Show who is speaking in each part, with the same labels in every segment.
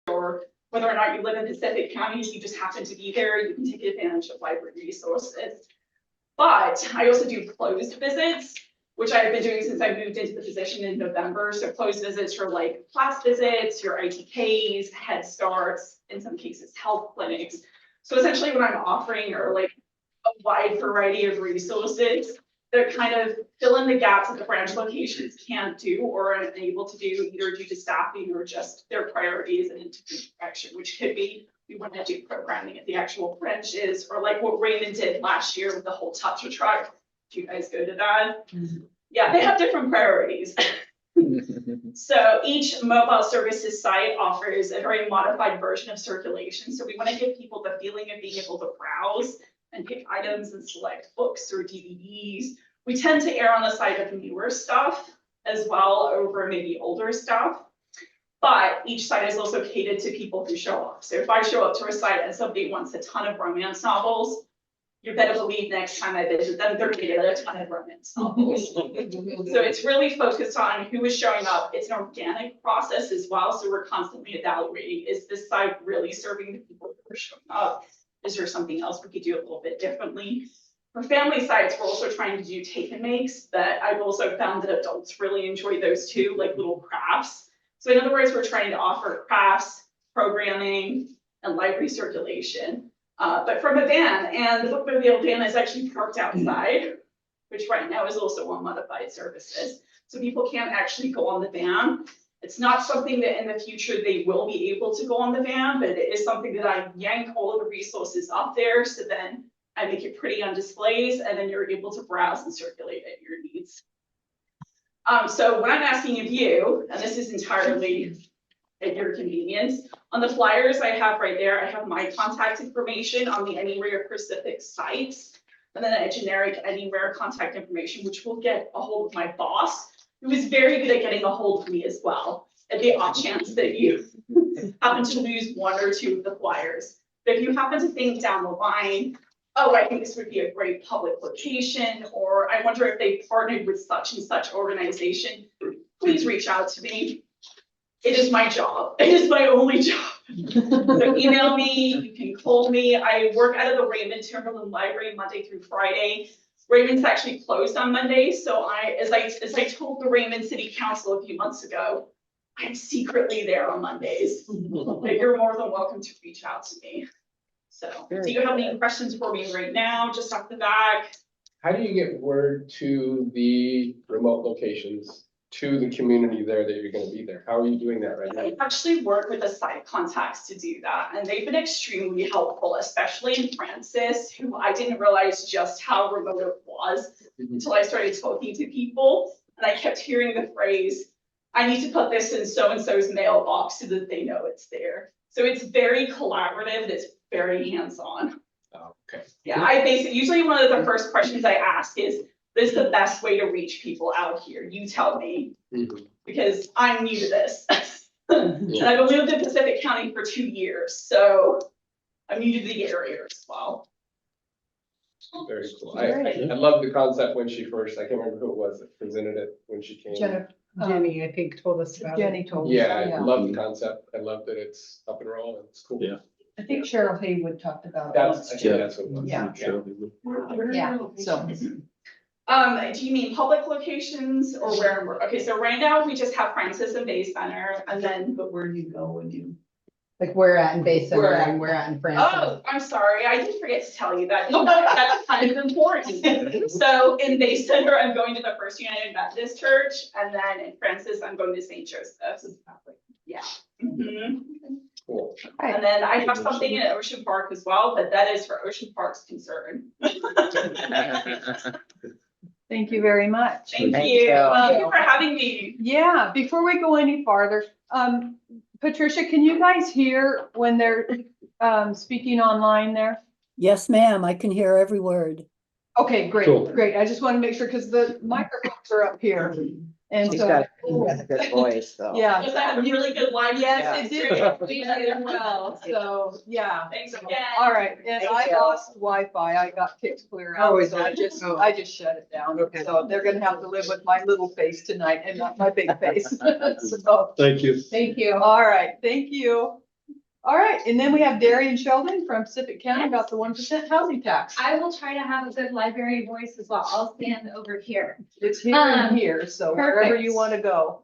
Speaker 1: or whether or not you live in Pacific County, you just happen to be there, you can take advantage of library resources. But I also do closed visits, which I've been doing since I moved into the position in November. So closed visits are like class visits, your ITKs, Head Starts, in some cases health clinics. So essentially what I'm offering are like a wide variety of resources that kind of fill in the gaps that the branch locations can't do or are unable to do, either due to staffing or just their priorities and into direction, which could be we want to do programming at the actual branches, or like what Raymond did last year with the whole touch a truck. Do you guys go to that? Yeah, they have different priorities. So each mobile services site offers a very modified version of circulation. So we want to give people the feeling of being able to browse and pick items and select books or DVDs. We tend to err on the side of newer stuff as well over maybe older stuff. But each site is also catered to people who show up. So if I show up to a site and somebody wants a ton of romance novels, you better believe next time I visit them, they're gonna get a ton of romance novels. So it's really focused on who is showing up. It's an organic process as well. So we're constantly evaluating, is this site really serving the people who are showing up? Is there something else we could do a little bit differently? For family sites, we're also trying to do take and makes, but I've also found that adults really enjoy those too, like little crafts. So in other words, we're trying to offer crafts, programming, and library circulation. But from a van, and the bookmobile van is actually parked outside, which right now is also on modified services. So people can't actually go on the van. It's not something that in the future they will be able to go on the van, but it is something that I yank all of the resources up there. So then I make it pretty on displays, and then you're able to browse and circulate at your needs. So what I'm asking of you, and this is entirely at your convenience, on the flyers I have right there, I have my contact information on the Anywhere Pacific sites, and then a generic Anywhere contact information, which will get a hold of my boss, who is very good at getting a hold of me as well, at the off chance that you happen to lose one or two of the flyers. But if you happen to think down the line, oh, I think this would be a great public location, or I wonder if they partnered with such and such organization, please reach out to me. It is my job. It is my only job. So email me, you can call me. I work out of the Raymond Timberland Library Monday through Friday. Raymond's actually closed on Monday, so as I told the Raymond City Council a few months ago, I'm secretly there on Mondays. But you're more than welcome to reach out to me. So, do you have any questions for me right now, just off the back?
Speaker 2: How do you get word to the remote locations, to the community there that you're gonna be there? How are you doing that right now?
Speaker 1: I actually work with the site contacts to do that, and they've been extremely helpful, especially in Francis, who I didn't realize just how remote it was until I started talking to people, and I kept hearing the phrase, I need to put this in so-and-so's mailbox so that they know it's there. So it's very collaborative, and it's very hands-on.
Speaker 2: Oh, okay.
Speaker 1: Yeah, I basically, usually one of the first questions I ask is, what is the best way to reach people out here? You tell me, because I'm new to this. And I've only lived in Pacific County for 2 years, so I'm new to the area as well.
Speaker 2: Very cool. I love the concept when she first, I can't remember who it was that presented it when she came.
Speaker 3: Jenny, I think, told us about it.
Speaker 4: Jenny told us.
Speaker 2: Yeah, I love the concept. I love that it's up and rolling. It's cool.
Speaker 5: Yeah.
Speaker 4: I think Cheryl Haywood talked about it.
Speaker 2: That's, I think that's what it was.
Speaker 4: Yeah. Yeah, so.
Speaker 1: Do you mean public locations or where? Okay, so right now we just have Francis and Bay Center, and then.
Speaker 4: But where do you go when you?
Speaker 3: Like we're at in Bay Center
Speaker 4: We're at-
Speaker 3: and we're at in Francis.
Speaker 1: Oh, I'm sorry, I did forget to tell you that. No, that's kind of important. So in Bay Center, I'm going to the First United Methodist Church, and then in Francis, I'm going to St. Joseph's. Yeah. Mhm.
Speaker 2: Cool.
Speaker 1: And then I have something in Ocean Park as well, but that is for Ocean Park's concern.
Speaker 4: Thank you very much.
Speaker 1: Thank
Speaker 3: Thank
Speaker 1: you.
Speaker 3: you.
Speaker 1: Thank you for having me.
Speaker 4: Yeah, before we go any farther, Patricia, can you guys hear when they're speaking online there?
Speaker 6: Yes, ma'am. I can hear every word.
Speaker 4: Okay, great,
Speaker 5: Cool.
Speaker 4: great. I just want to make sure because the microphones are up here. And
Speaker 3: She's
Speaker 4: so,
Speaker 3: got a good voice, though.
Speaker 4: yeah.
Speaker 1: Was that a really good line?
Speaker 4: Yes, it did. We did well. So, yeah.
Speaker 1: Thanks again.
Speaker 4: All right, and
Speaker 3: Thank
Speaker 4: I
Speaker 3: you.
Speaker 4: lost Wi-Fi. I got kicked clear out.
Speaker 3: Oh, is
Speaker 4: so
Speaker 3: that-
Speaker 4: I just shut it down.
Speaker 3: Okay.
Speaker 4: So they're gonna have to live with my little face tonight and not my big face. So,
Speaker 5: Thank you.
Speaker 4: thank you. All right, thank you. All right, and then we have Darian Sheldon from Pacific County about the 1% housing tax.
Speaker 5: I will try to have a good library voice as well. I'll stand over here.
Speaker 4: It's here and
Speaker 5: Um,
Speaker 4: here, so wherever
Speaker 5: perfect.
Speaker 4: you want to go.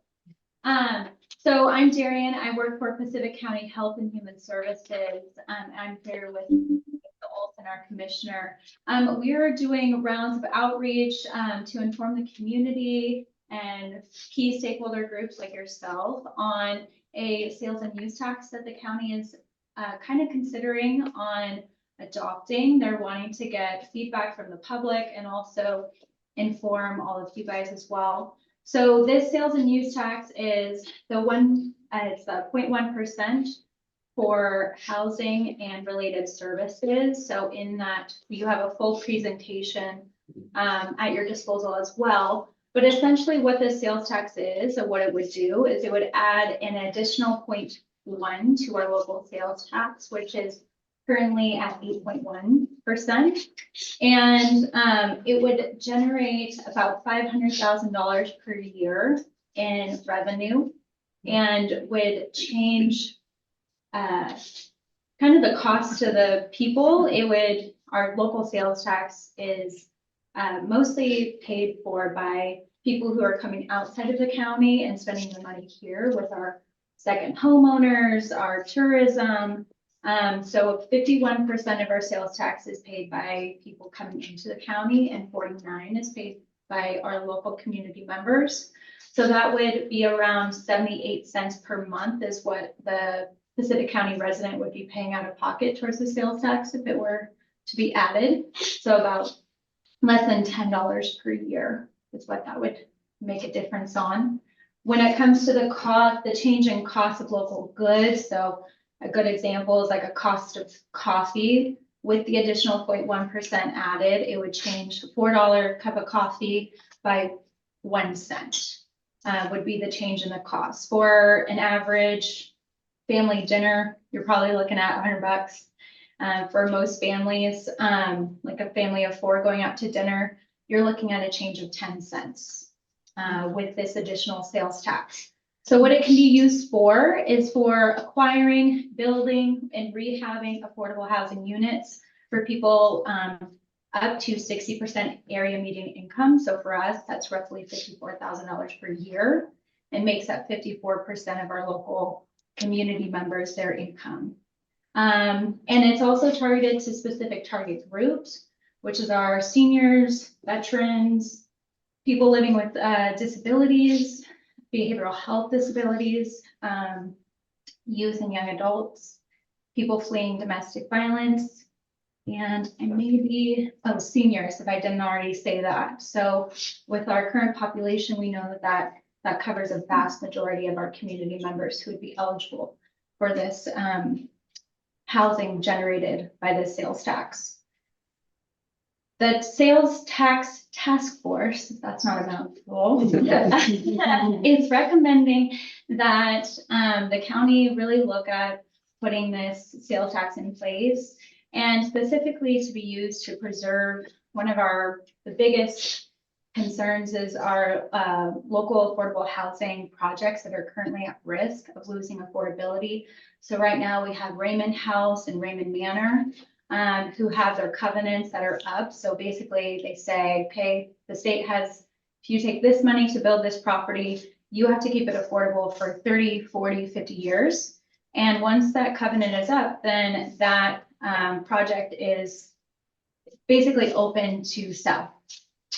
Speaker 5: So I'm Darian. I work for Pacific County Health and Human Services. I'm here with Olson, our commissioner. We are doing rounds of outreach, to inform the community and key stakeholder groups like yourself on a sales and use tax that the county is, kind of considering on adopting. They're wanting to get feedback from the public and also inform all of you guys as well. So this sales and use tax is the it's the 0.1% for housing and related services. So in that, you have a full presentation at your disposal as well. But essentially what this sales tax is, and what it would do is it would add an additional 0.1 to our local sales tax, which is currently at 8.1%. And it would generate about $500,000 per year in revenue and would change kind of the cost to the people. Our local sales tax is mostly paid for by people who are coming outside of the county and spending the money here with our second homeowners, our tourism. So 51% of our sales tax is paid by people coming into the county and 49% is paid by our local community members. So that would be around 78 cents per month is what the Pacific County resident would be paying out of pocket towards the sales tax if it were to be added. So about less than $10 per year is what that would make a difference on. When it comes to the change in cost of local goods, so a good example is like a cost of coffee. With the additional 0.1% added, it would change a $4 cup of coffee by 1 cent, would be the change in the cost. For an average family dinner, you're probably looking at $100. For most families, like a family of 4 going out to dinner, you're looking at a change of 10 cents with this additional sales tax. So what it can be used for is for acquiring, building, and rehabbing affordable housing units for people up to 60% area median income. So for us, that's roughly $54,000 per year and makes up 54% of our local community members, their income. And it's also targeted to specific target groups, which is our seniors, veterans, people living with disabilities, behavioral health disabilities, youth and young adults, people fleeing domestic violence, and maybe, seniors, if I didn't already say that. So with our current population, we know that covers a vast majority of our community members who would be eligible for this housing generated by the sales tax. The sales tax task force, if that's not a mouthful, is recommending that the county really look at putting this sales tax in place and specifically to be used to preserve one of the biggest concerns is our local affordable housing projects that are currently at risk of losing affordability. So right now we have Raymond House and Raymond Manor who have their covenants that are up. So basically they say, okay, the state has, if you take this money to build this property, you have to keep it affordable for 30, 40, 50 years. And once that covenant is up, then that project is basically open to sell.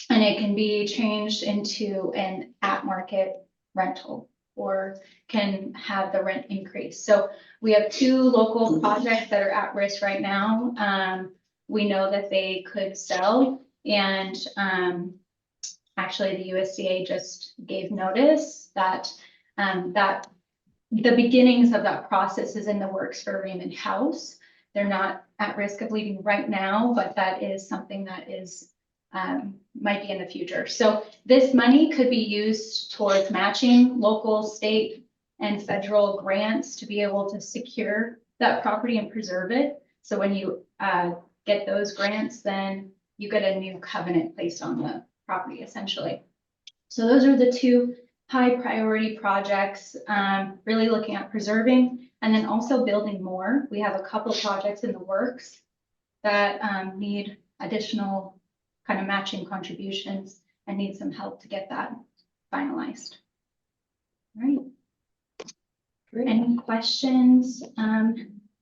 Speaker 5: And it can be changed into an at-market rental or can have the rent increase. So we have 2 local projects that are at risk right now. We know that they could sell and actually the USDA just gave notice that that the beginnings of that process is in the works for Raymond House. They're not at risk of leaving right now, but that is something that is might be in the future. So this money could be used towards matching local, state, and federal grants to be able to secure that property and preserve it. So when you get those grants, then you get a new covenant placed on the property essentially. So those are the 2 high priority projects, really looking at preserving And then also building more. We have a couple of projects in the works that need additional kind of matching contributions and need some help to get that finalized. All right. Any questions?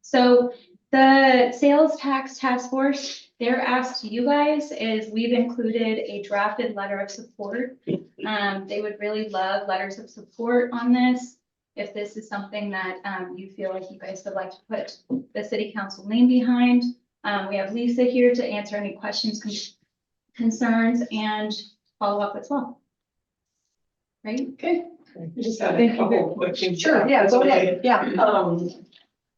Speaker 5: So the sales tax task force, their ask to you guys is we've included a drafted letter of support. They would really love letters of support on this. If this is something that you feel like you guys would like to put the city council name behind. We have Lisa here to answer any questions, concerns, and follow up as well. Right?
Speaker 4: Okay.
Speaker 7: I just had
Speaker 4: Thank
Speaker 7: a
Speaker 4: you.
Speaker 7: couple of questions.
Speaker 4: Sure, yeah, go ahead, yeah.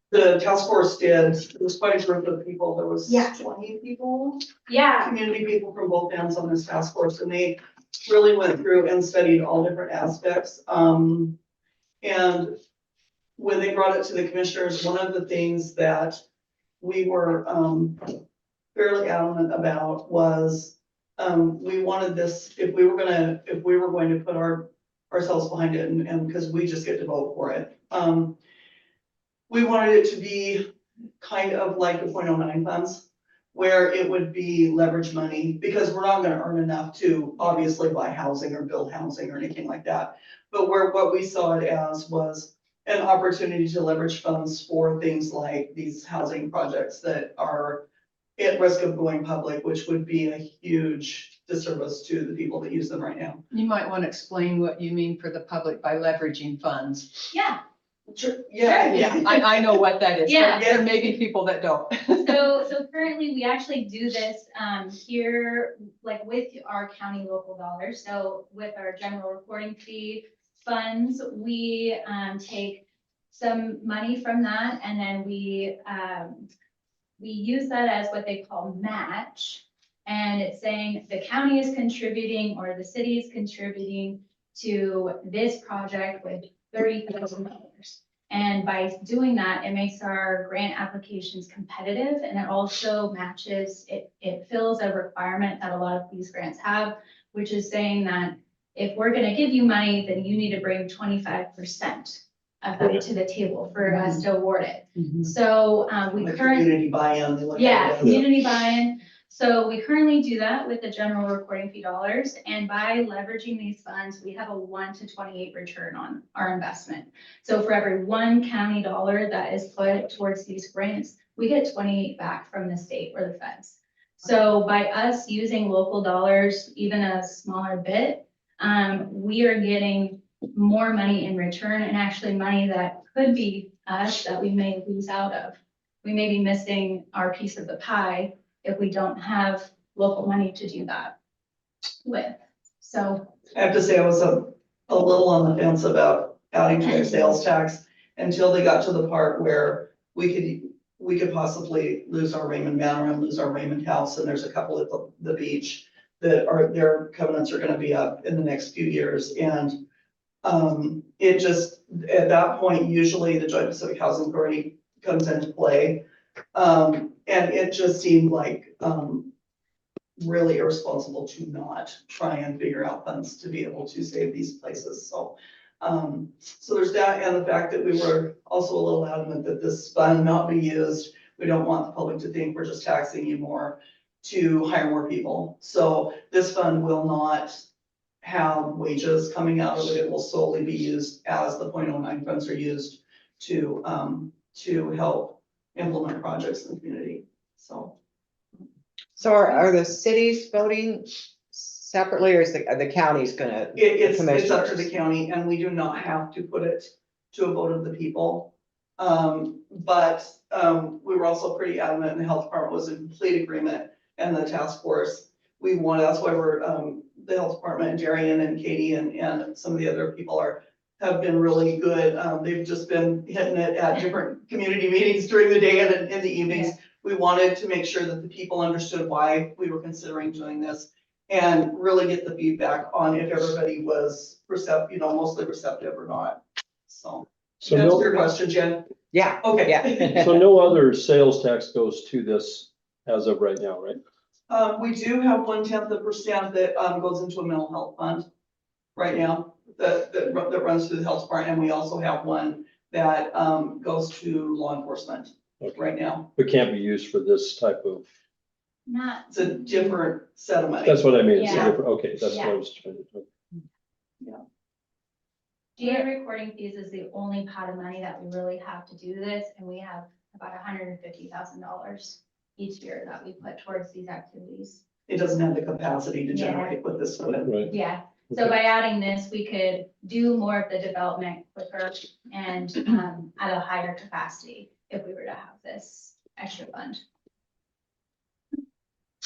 Speaker 7: The task force did, it was quite a group of people, there was
Speaker 5: Yeah.
Speaker 7: 20 people,
Speaker 5: Yeah.
Speaker 7: community people from both ends on this task force, and they really went through and studied all different aspects. And when they brought it to the commissioners, one of the things that we were, fairly adamant about was, we wanted this, if we were going to put ourselves behind it, and because we just get to vote for it. We wanted it to be kind of like the 0.09 funds, where it would be leverage money, because we're not gonna earn enough to obviously buy housing or build housing or anything like that. But what we saw it as was an opportunity to leverage funds for things like these housing projects that are at risk of going public, which would be a huge disservice to the people that use them right now.
Speaker 4: You might want to explain what you mean for the public by leveraging funds.
Speaker 5: Yeah.
Speaker 7: Sure, yeah.
Speaker 4: Yeah, I know what that is,
Speaker 5: Yeah.
Speaker 4: but there may be people that don't.
Speaker 5: So currently, we actually do this here, like with our county local dollars. So with our general reporting fee funds, we take some money from that, and then we use that as what they call match. And it's saying the county is contributing or the city is contributing to this project with $30,000. And by doing that, it makes our grant applications competitive, and it also matches, it fills a requirement that a lot of these grants have, which is saying that if we're gonna give you money, then you need to bring 25% of that to the table for us to award it. So we
Speaker 7: The
Speaker 5: currently.
Speaker 7: community buy-in. they look at
Speaker 5: Yeah,
Speaker 7: it as-
Speaker 5: community buy-in. So we currently do that with the general recording fee dollars, and by leveraging these funds, we have a 1 to 28 return on our investment. So for every one county dollar that is put towards these grants, we get 28 back from the state or the feds. So by us using local dollars, even a smaller bit, we are getting more money in return, and actually money that could be us that we may lose out of. We may be missing our piece of the pie if we don't have local money to do that with. So,
Speaker 7: I have to say, I was a little on the fence about adding to their sales tax until they got to the part where we could possibly lose our Raymond Manor and lose our Raymond House, and there's a couple at the beach that their covenants are gonna be up in the next few years, and it just, at that point, usually the Joint Pacific Housing Authority comes into play. And it just seemed like, really irresponsible to not try and figure out funds to be able to save these places, so. So there's that, and the fact that we were also a little adamant that this fund not be used. We don't want the public to think we're just taxing you more to hire more people. So this fund will not have wages coming out of it. It will solely be used as the 0.09 funds are used to help implement projects in the community, so.
Speaker 3: So are the cities voting separately, or is the county's gonna?
Speaker 7: It's up to
Speaker 3: commissioners?
Speaker 7: the county, and we do not have to put it to a vote of the people. But we were also pretty adamant, and the health department was in complete agreement, and the task force. That's why we're, the health department, and Darian and Katie and some of the other people have been really good. They've just been hitting it at different community meetings during the day and in the evenings. We wanted to make sure that the people understood why we were considering doing this and really get the feedback on if everybody was receptive, mostly receptive or not. So
Speaker 8: So
Speaker 7: that's
Speaker 8: no,
Speaker 7: your question, Jen?
Speaker 3: Yeah,
Speaker 7: Okay.
Speaker 3: yeah.
Speaker 8: so no other sales tax goes to this as of right now, right?
Speaker 7: We do have 0.1% that goes into a mental health fund right now that runs through the health department, and we also have one that, goes to law enforcement
Speaker 8: Okay.
Speaker 7: right now.
Speaker 8: It can't be used for this type of,
Speaker 5: Not,
Speaker 7: It's a different set of money.
Speaker 8: that's what I mean, it's a
Speaker 5: Yeah.
Speaker 8: different, okay, that's what I
Speaker 5: Yeah.
Speaker 8: was trying to.
Speaker 5: GA recording fees is the only pot of money that we really have to do this, and we have about $150,000 each year that we put towards these activities.
Speaker 7: It doesn't have the capacity to
Speaker 5: Yeah.
Speaker 7: generate what this would.
Speaker 8: Right.
Speaker 5: Yeah, so by adding this, we could do more of the development quicker and at a higher capacity if we were to have this extra fund.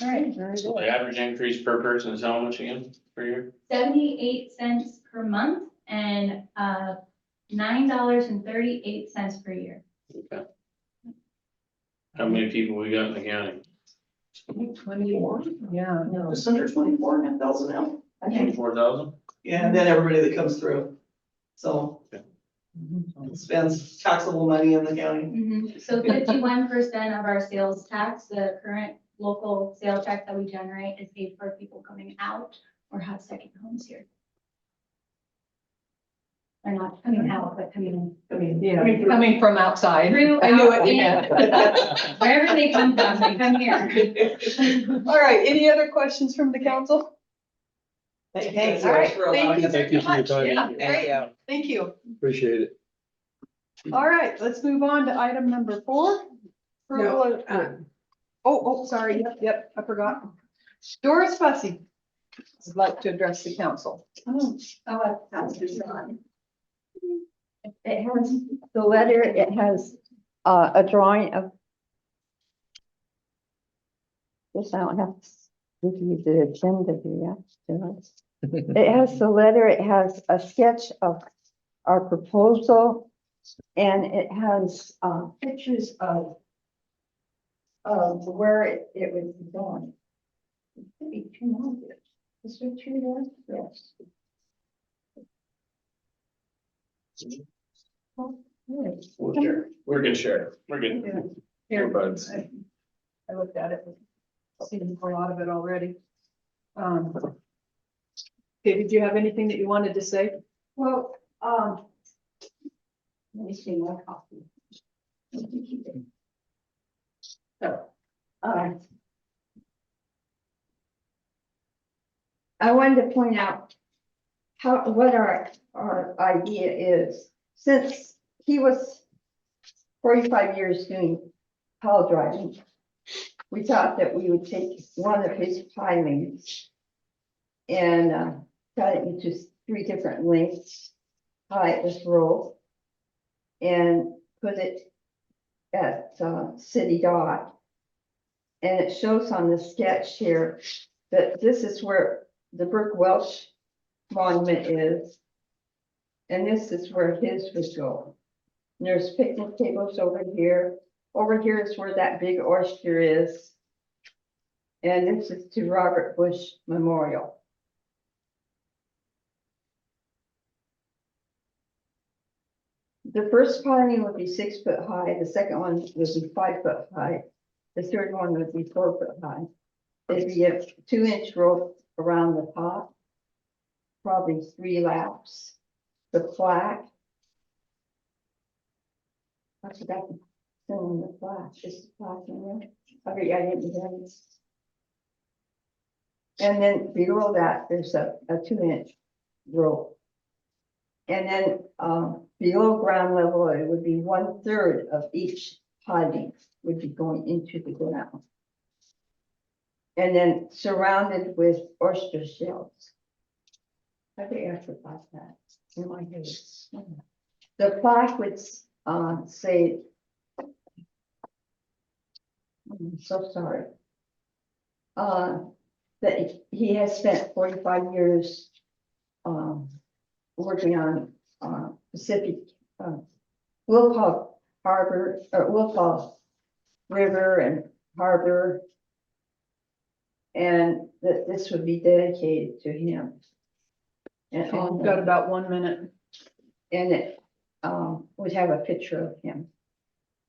Speaker 4: All right, very
Speaker 9: So
Speaker 4: good.
Speaker 9: the average increase per person is how much again per year?
Speaker 5: 78 cents per month and $9.38 per year.
Speaker 9: Okay. How many people we got in the county?
Speaker 7: 24,
Speaker 4: Yeah.
Speaker 7: just under 24,500 now. I think.
Speaker 9: 4,000?
Speaker 7: Yeah, and then everybody that comes through. So spends taxable money in the county.
Speaker 5: So 51% of our sales tax, the current local sales tax that we generate is paid for people coming out or have second homes here. They're not coming out, but coming in.
Speaker 7: I mean.
Speaker 4: Yeah, coming from outside.
Speaker 5: Through,
Speaker 4: I knew
Speaker 5: out,
Speaker 4: it,
Speaker 5: in.
Speaker 4: yeah.
Speaker 5: Wherever they come from, they come here.
Speaker 4: All right, any other questions from the council?
Speaker 7: Thanks.
Speaker 4: All right,
Speaker 7: for allowing us.
Speaker 8: Thank you for your time.
Speaker 4: Yeah,
Speaker 3: Thank
Speaker 4: great.
Speaker 3: you.
Speaker 4: Thank you.
Speaker 8: Appreciate it.
Speaker 4: All right, let's move on to item number 4. Approval of- Oh, sorry, yep, I forgot. Doris Fussy would like to address the council.
Speaker 10: It has the letter, it has a drawing of. Guess I don't have to give you the agenda here, do I? It has the letter, it has a sketch of our proposal, and it has pictures of where it would be going. It could be 2 more. Is there 2 there? Yes. Oh, yes.
Speaker 2: We'll share. We're gonna share.
Speaker 9: We're good.
Speaker 4: Here,
Speaker 2: Buds.
Speaker 4: I looked at it, seen a lot of it already. Okay, did you have anything that you wanted to say?
Speaker 10: Well, let me see my copy. So, I wanted to point out what our idea is. Since he was 45 years doing pile driving, we thought that we would take one of his pilings and cut it into 3 different lengths, tie it with rope, and put it at City Dock. And it shows on the sketch here that this is where the Brooke Welch monument is. And this is where his would go. And there's picnic tables over here. Over here is where that big oyster is. And this is to Robert Bush Memorial. The first piling would be 6 foot high, the second one would be 5 foot high, the third one would be 4 foot high. It'd be a 2-inch rope around the top, probably 3 laps. The plaque. I forgot to send in the plaque, is the plaque in there? Okay, I didn't get it. And then below that, there's a 2-inch rope. And then below ground level, it would be 1/3 of each piling would be going into the ground. And then surrounded with oyster shells. I think I forgot that in my head. The plaque would say, I'm so sorry. That he has spent 45 years working on Pacific, Wilpaw Harbor, or Wilpaw River and Harbor. And that this would be dedicated to him. And
Speaker 4: We've got about 1 minute.
Speaker 10: and it would have a picture of him.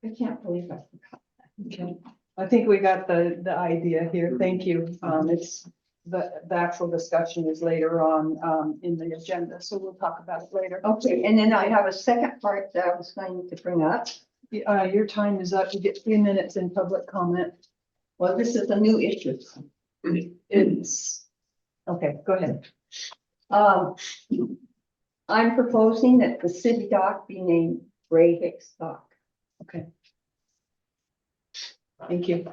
Speaker 10: I can't believe I forgot that.
Speaker 4: Okay. I think we got the idea here. Thank you. It's the actual discussion is later on, in the agenda, so we'll talk about it later.
Speaker 10: Okay, and then I have a second part that I was going to bring up.
Speaker 4: Your time is up. You get 3 minutes in public comment.
Speaker 10: Well, this is a new issue.
Speaker 4: It's, okay, go ahead.
Speaker 10: Um, I'm proposing that the city dock be named Gray Hicks Dock.
Speaker 4: Okay. Thank you.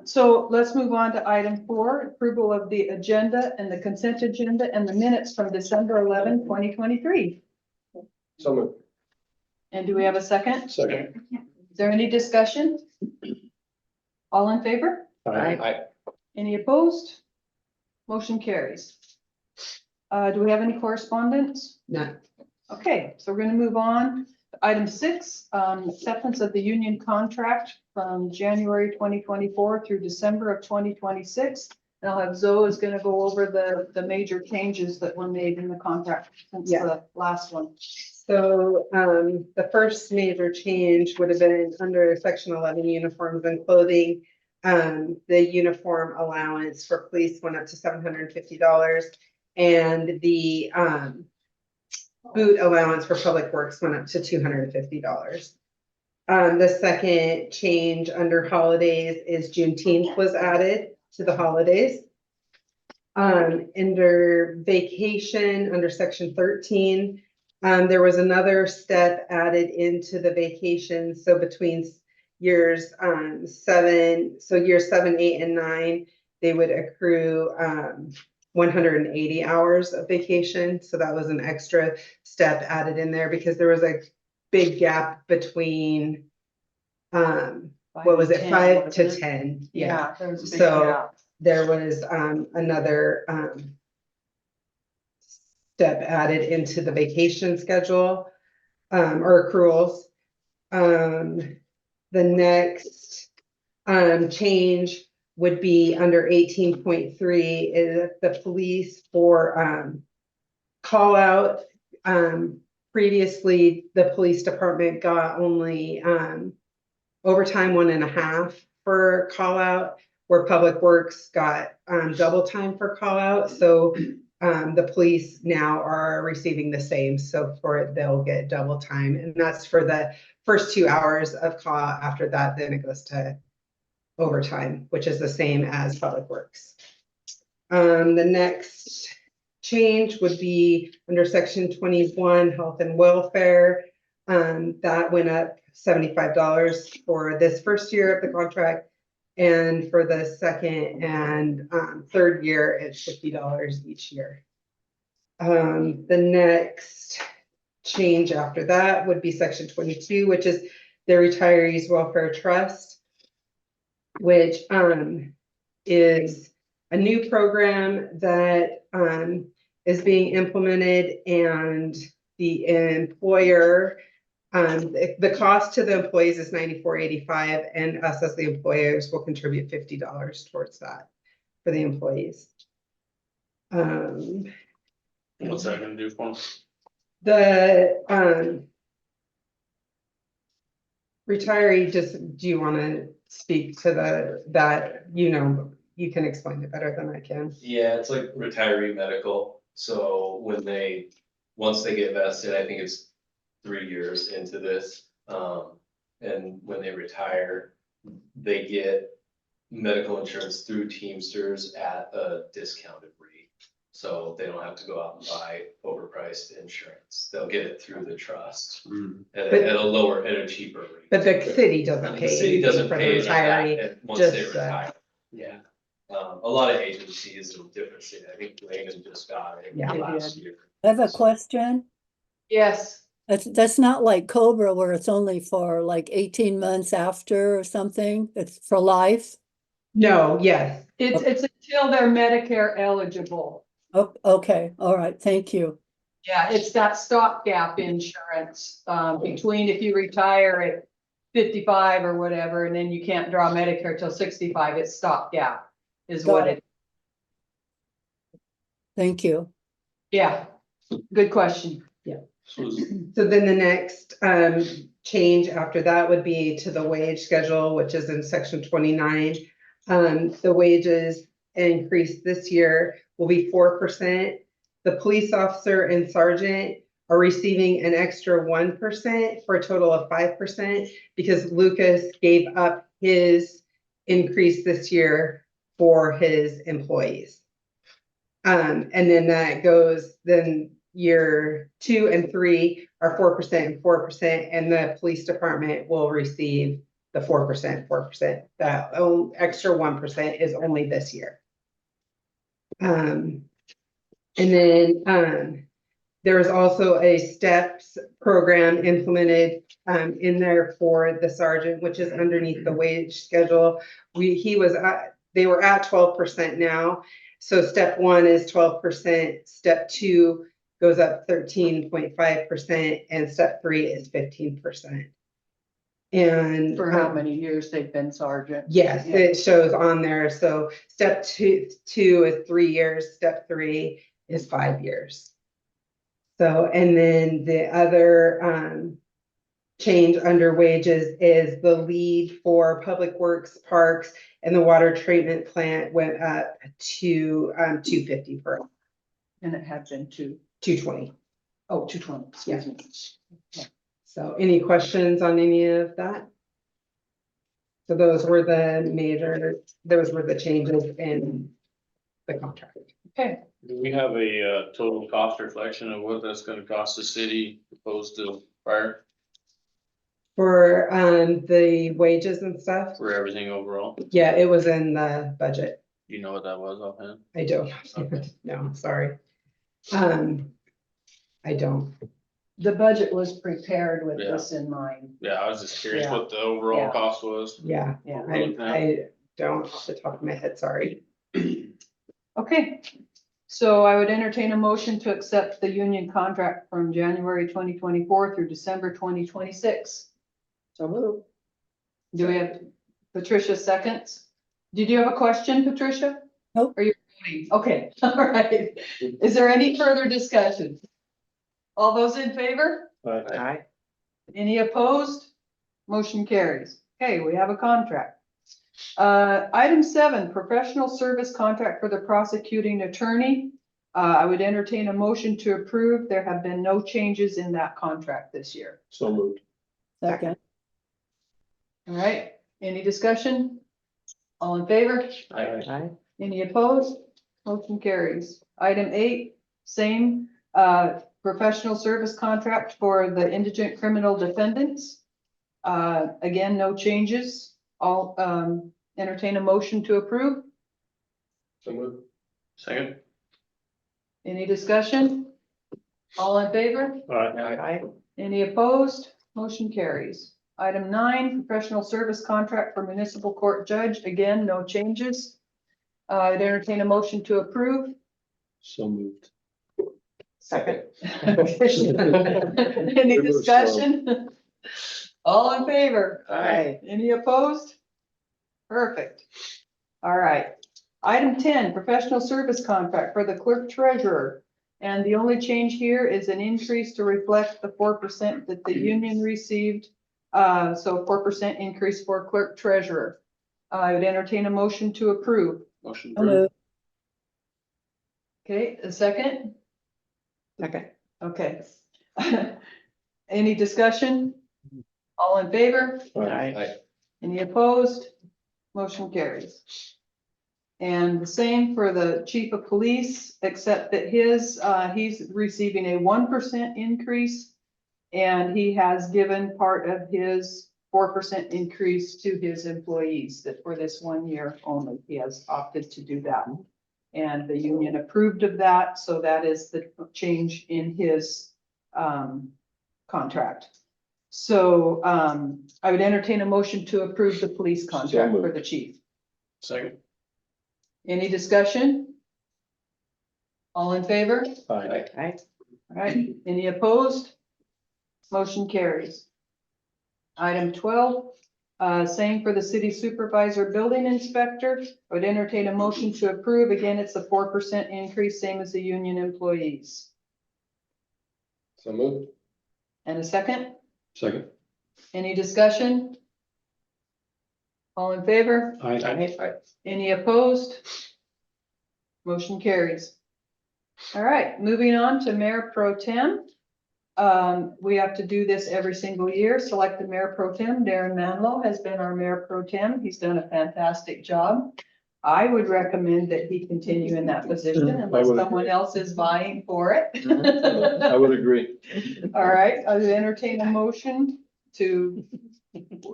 Speaker 4: So let's move on to item 4, approval of the agenda and the consent agenda and the minutes from December 11, 2023.
Speaker 2: So moved.
Speaker 4: And do we have a second?
Speaker 2: Second.
Speaker 4: Is there any discussion? All in favor?
Speaker 2: Aye.
Speaker 4: Any opposed? Motion carries. Do we have any correspondence?
Speaker 3: No.
Speaker 4: Okay, so we're gonna move on. Item 6, acceptance of the union contract from January 2024 through December of 2026. And I'll have Zoe is gonna go over the major changes that were made in the contract since
Speaker 11: Yeah.
Speaker 4: the last one.
Speaker 11: So, the first major change would have been under section 11 uniforms and clothing. The uniform allowance for police went up to $750 and the, boot allowance for public works went up to $250. The second change under holidays is Juneteenth was added to the holidays. Under vacation, under section 13, there was another step added into the vacation. So between years 7, so years 7, 8, and 9, they would accrue 180 hours of vacation. So that was an extra step added in there because there was a big gap between what was it, 5 to 10?
Speaker 4: Yeah, there was a big
Speaker 11: So
Speaker 4: gap.
Speaker 11: there was another step added into the vacation schedule or accruals. The next change would be under 18.3 is the police for call out. Previously, the police department got only overtime 1.5 for call out, where public works got double time for call out. So the police now are receiving the same. So for it, they'll get double time. And that's for the first 2 hours of call out. After that, then it goes to overtime, which is the same as public works. The next change would be under section 21, health and welfare. That went up $75 for this first year of the contract. And for the second and third year, it's $50 each year. The next change after that would be section 22, which is the Retirees Welfare Trust, which is a new program that is being implemented, and the employer, the cost to the employees is $94.85, and us as the employers will contribute $50 towards that for the employees.
Speaker 9: What's that gonna do for them?
Speaker 11: The retiree, just, do you want to speak to that, you can explain it better than I can.
Speaker 12: Yeah, it's like retiree medical. So once they get vested, I think it's 3 years into this. And when they retire, they get medical insurance through Teamsters at a discounted rate. So they don't have to go out and buy overpriced insurance. They'll get it through the trust at a cheaper rate.
Speaker 11: But the city doesn't
Speaker 12: The
Speaker 11: pay.
Speaker 12: city doesn't
Speaker 11: for the
Speaker 12: pay
Speaker 11: retiree,
Speaker 12: that once they
Speaker 11: just,
Speaker 12: retire. Yeah. A lot of agencies in different cities, I think Raymond just got it
Speaker 11: Yeah.
Speaker 12: last year.
Speaker 6: I have a question.
Speaker 4: Yes,
Speaker 6: That's not like Cobra where it's only for like 18 months after or something. It's for life.
Speaker 11: No, yes.
Speaker 4: it's until they're Medicare eligible.
Speaker 6: Oh, okay. All right. Thank you.
Speaker 4: Yeah, it's that stopgap insurance, between if you retire at 55 or whatever, and then you can't draw Medicare till 65, it's stopgap is what it,
Speaker 6: Thank you.
Speaker 4: yeah, good question.
Speaker 11: So then the next change after that would be to the wage schedule, which is in section 29. The wages increase this year will be 4%. The police officer and sergeant are receiving an extra 1% for a total of 5% because Lucas gave up his increase this year for his employees. And then that goes, then year 2 and 3 are 4% and 4%, and the police department will receive the 4%. That extra 1% is only this year. And then there is also a STEPS program implemented in there for the sergeant, which is underneath the wage schedule. They were at 12% now. So step 1 is 12%, step 2 goes up 13.5%, and step 3 is 15%. And
Speaker 4: For how many years they've been sergeant?
Speaker 11: yes,
Speaker 4: Yeah.
Speaker 11: it shows on there. So step two is 3 years, step 3 is 5 years. So, and then the other change under wages is the lead for Public Works, Parks, and the water treatment plant went up to $250 per hour.
Speaker 4: And it had been
Speaker 11: 220.
Speaker 4: Oh, 220, excuse me.
Speaker 11: So any questions on any of that? So those were the changes in the contract.
Speaker 4: Okay,
Speaker 9: Do we have a total cost reflection of what that's gonna cost the city opposed to prior
Speaker 11: For the wages and stuff,
Speaker 9: for everything overall?
Speaker 11: yeah, it was in the budget.
Speaker 9: Do you know what that was offhand?
Speaker 11: I don't,
Speaker 9: Okay.
Speaker 11: no, sorry. I don't.
Speaker 4: the budget was prepared with
Speaker 9: Yeah.
Speaker 4: this in mind.
Speaker 9: Yeah, I was just curious
Speaker 4: Yeah.
Speaker 9: what the overall
Speaker 4: Yeah.
Speaker 9: cost was.
Speaker 11: Yeah,
Speaker 4: Yeah.
Speaker 11: I don't off the top of my head, sorry.
Speaker 4: Okay, so I would entertain a motion to accept the union contract from January 2024 through December 2026.
Speaker 3: So move.
Speaker 4: Do we have Patricia seconds? Did you have a question, Patricia?
Speaker 6: Nope.
Speaker 4: Are you, okay, all right. Is there any further discussion? All those in favor?
Speaker 3: Aye.
Speaker 4: Any opposed? Motion carries. Okay, we have a contract. Item 7, professional service contract for the prosecuting attorney. I would entertain a motion to approve. There have been no changes in that contract this year.
Speaker 8: So moved.
Speaker 6: Second.
Speaker 4: All right, any discussion? All in favor?
Speaker 3: Aye.
Speaker 4: Any opposed? Motion carries. Item 8, same, professional service contract for the indigent criminal defendants. Again, no changes. I'll, entertain a motion to approve.
Speaker 2: So moved.
Speaker 9: Second?
Speaker 4: Any discussion? All in favor?
Speaker 3: Aye.
Speaker 4: Any opposed? Motion carries. Item 9, professional service contract for municipal court judge. Again, no changes. I'd entertain a motion to approve.
Speaker 8: So moved.
Speaker 3: Second.
Speaker 4: Any discussion? All in favor?
Speaker 3: Aye.
Speaker 4: Any opposed? Perfect. All right. Item 10, professional service contract for the clerk treasurer. And the only change here is an increase to reflect the 4% that the union received. So 4% increase for clerk treasurer. I would entertain a motion to approve.
Speaker 9: Motion
Speaker 6: So
Speaker 9: approved.
Speaker 6: moved.
Speaker 4: Okay, a second?
Speaker 3: Okay.
Speaker 4: Okay. Any discussion? All in favor?
Speaker 3: Aye.
Speaker 4: Any opposed? Motion carries. And the same for the chief of police, except that he's receiving a 1% increase. And he has given part of his 4% increase to his employees that for this 1 year only, he has opted to do that. And the union approved of that, so that is the change in his contract. So I would entertain a motion to approve the police contract for the chief.
Speaker 9: Second?
Speaker 4: Any discussion? All in favor?
Speaker 8: Aye.
Speaker 3: Aye.
Speaker 4: All right, any opposed? Motion carries. Item 12, same for the city supervisor building inspector. I would entertain a motion to approve. Again, it's a 4% increase, same as the union employees.
Speaker 2: So moved.
Speaker 4: And a second?
Speaker 8: Second.
Speaker 4: Any discussion? All in favor?
Speaker 8: Aye.
Speaker 4: Any opposed? Motion carries. All right, moving on to Mayor Pro Tem. We have to do this every single year. Select the Mayor Pro Tem. Darren Manlow has been our Mayor Pro Tem. He's done a fantastic job. I would recommend that he continue in that position unless
Speaker 8: would
Speaker 4: someone
Speaker 8: agree.
Speaker 4: else is vying for
Speaker 8: I
Speaker 4: it.
Speaker 8: would agree.
Speaker 4: All right, I would entertain a motion to,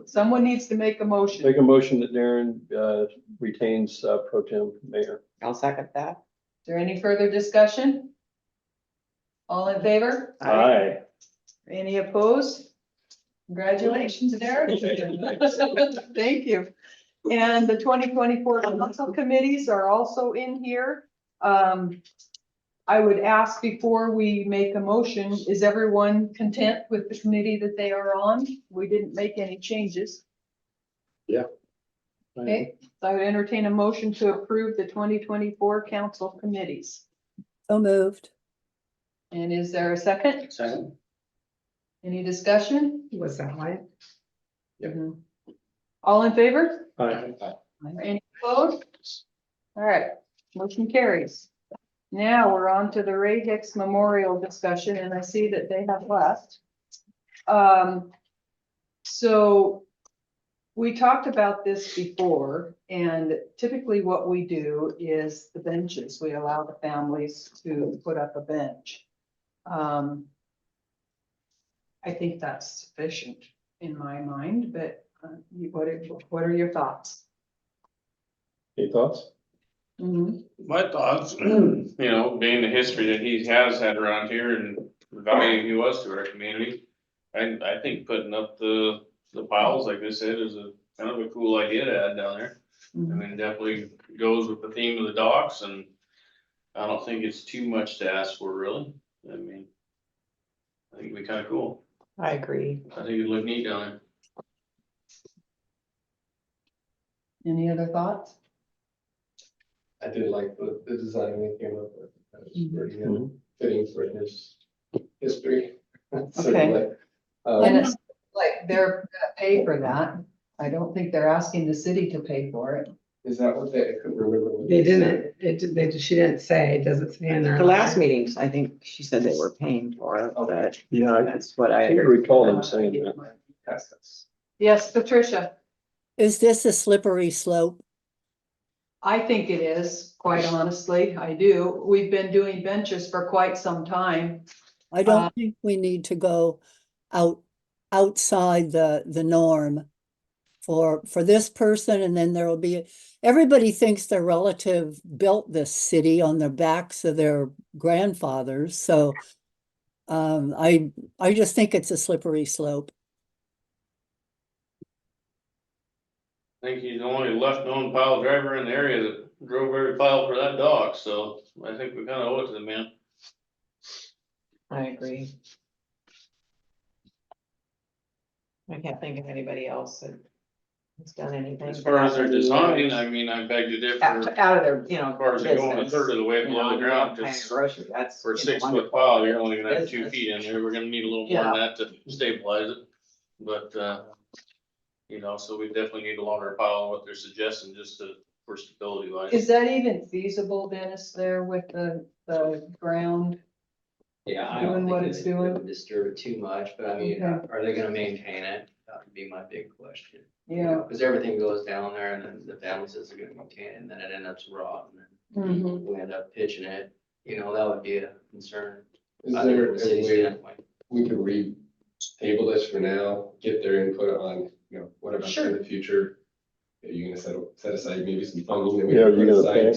Speaker 4: someone needs to make a motion.
Speaker 8: Make a motion that Darren retains pro tem mayor.
Speaker 3: I'll second that.
Speaker 4: Is there any further discussion? All in favor?
Speaker 8: Aye.
Speaker 4: Any opposed? Congratulations, Derek. Thank you. And the 2024 council committees are also in here. I would ask before we make a motion, is everyone content with the committee that they are on? We didn't make any changes. Okay, so I would entertain a motion to approve the 2024 council committees.
Speaker 6: So moved.
Speaker 4: And is there a second?
Speaker 9: Second.
Speaker 4: Any discussion?
Speaker 11: Was that right?
Speaker 4: Mhm. All in favor?
Speaker 8: Aye.
Speaker 4: Any opposed? All right, motion carries. Now we're on to the Ray Hicks Memorial discussion, and I see that they have left. So we talked about this before, and typically what we do is the benches. We allow the families to put up a bench. I think that's sufficient in my mind, but what are your thoughts?
Speaker 8: Any thoughts?
Speaker 9: My thoughts, you know, being the history that he has had around here and the value he was to our community. I think putting up the piles, like they said, is a kind of a cool idea to add down there. I mean, it definitely goes with the theme of the docks, and I don't think it's too much to ask for, really. I mean, I think it'd be kind of cool.
Speaker 3: I agree.
Speaker 9: I think it'd look neat down there.
Speaker 4: Any other thoughts?
Speaker 2: I did like the design they came up with. That was pretty fitting for his history. Certainly.
Speaker 4: And it's like they're gonna pay for that. I don't think they're asking the city to pay for it.
Speaker 2: Is that what they, I couldn't remember. what
Speaker 11: They
Speaker 2: said.
Speaker 11: didn't, she didn't say, it doesn't say in there.
Speaker 3: The last meetings, I think she said they were paying for it, but
Speaker 8: Yeah,
Speaker 3: that's what I
Speaker 8: I
Speaker 3: heard.
Speaker 8: recall them saying that.
Speaker 2: Yes.
Speaker 4: Yes, Patricia,
Speaker 6: Is this a slippery slope?
Speaker 4: I think it is, quite honestly, I do. We've been doing benches for quite some time.
Speaker 6: I don't think we need to go outside the norm for this person, and then there will be, everybody thinks their relative built this city on the backs of their grandfathers, so I just think it's a slippery slope.
Speaker 9: I think he's the only left known pile driver in the area that drove every pile for that dock, so I think we kind of owe it to the man.
Speaker 3: I agree. I can't think of anybody else that has done anything.
Speaker 9: As far as their design, I mean, I beg to differ.
Speaker 3: Out of their, you know.
Speaker 9: As far as they're going a
Speaker 3: business,
Speaker 9: third of the way
Speaker 3: you
Speaker 9: below
Speaker 3: know,
Speaker 9: the ground,
Speaker 3: buying
Speaker 9: just
Speaker 3: grocery, that's.
Speaker 9: for a
Speaker 3: you know,
Speaker 9: 6 foot
Speaker 3: wonderful.
Speaker 9: pile, you're only gonna have 2
Speaker 3: Business.
Speaker 9: feet in there. We're gonna need a little more than that to stabilize it. But, you know, so we definitely need a longer pile than what they're suggesting, just for stability wise.
Speaker 4: Is that even feasible, Dennis, there with the ground?
Speaker 13: Yeah, I
Speaker 4: Doing
Speaker 13: don't
Speaker 4: what
Speaker 13: think
Speaker 4: it's
Speaker 13: it
Speaker 4: doing?
Speaker 13: would disturb it too much, but I mean,
Speaker 4: Okay.
Speaker 13: are they gonna maintain it? That would be my big question.
Speaker 4: Yeah.
Speaker 13: Cause everything goes down there and then the family says they're gonna maintain it and then it ends up rotting
Speaker 4: Mhm.
Speaker 13: and we end up pitching it, you know, that would be a concern.
Speaker 2: Is
Speaker 13: I think
Speaker 2: there
Speaker 13: from
Speaker 2: a
Speaker 13: a city
Speaker 2: way
Speaker 13: standpoint.
Speaker 2: we could table this for now, get their input on, you know, what about in the future? Are you gonna set aside maybe some funding that we
Speaker 8: Yeah,
Speaker 2: can
Speaker 8: are you
Speaker 2: put
Speaker 8: gonna
Speaker 2: aside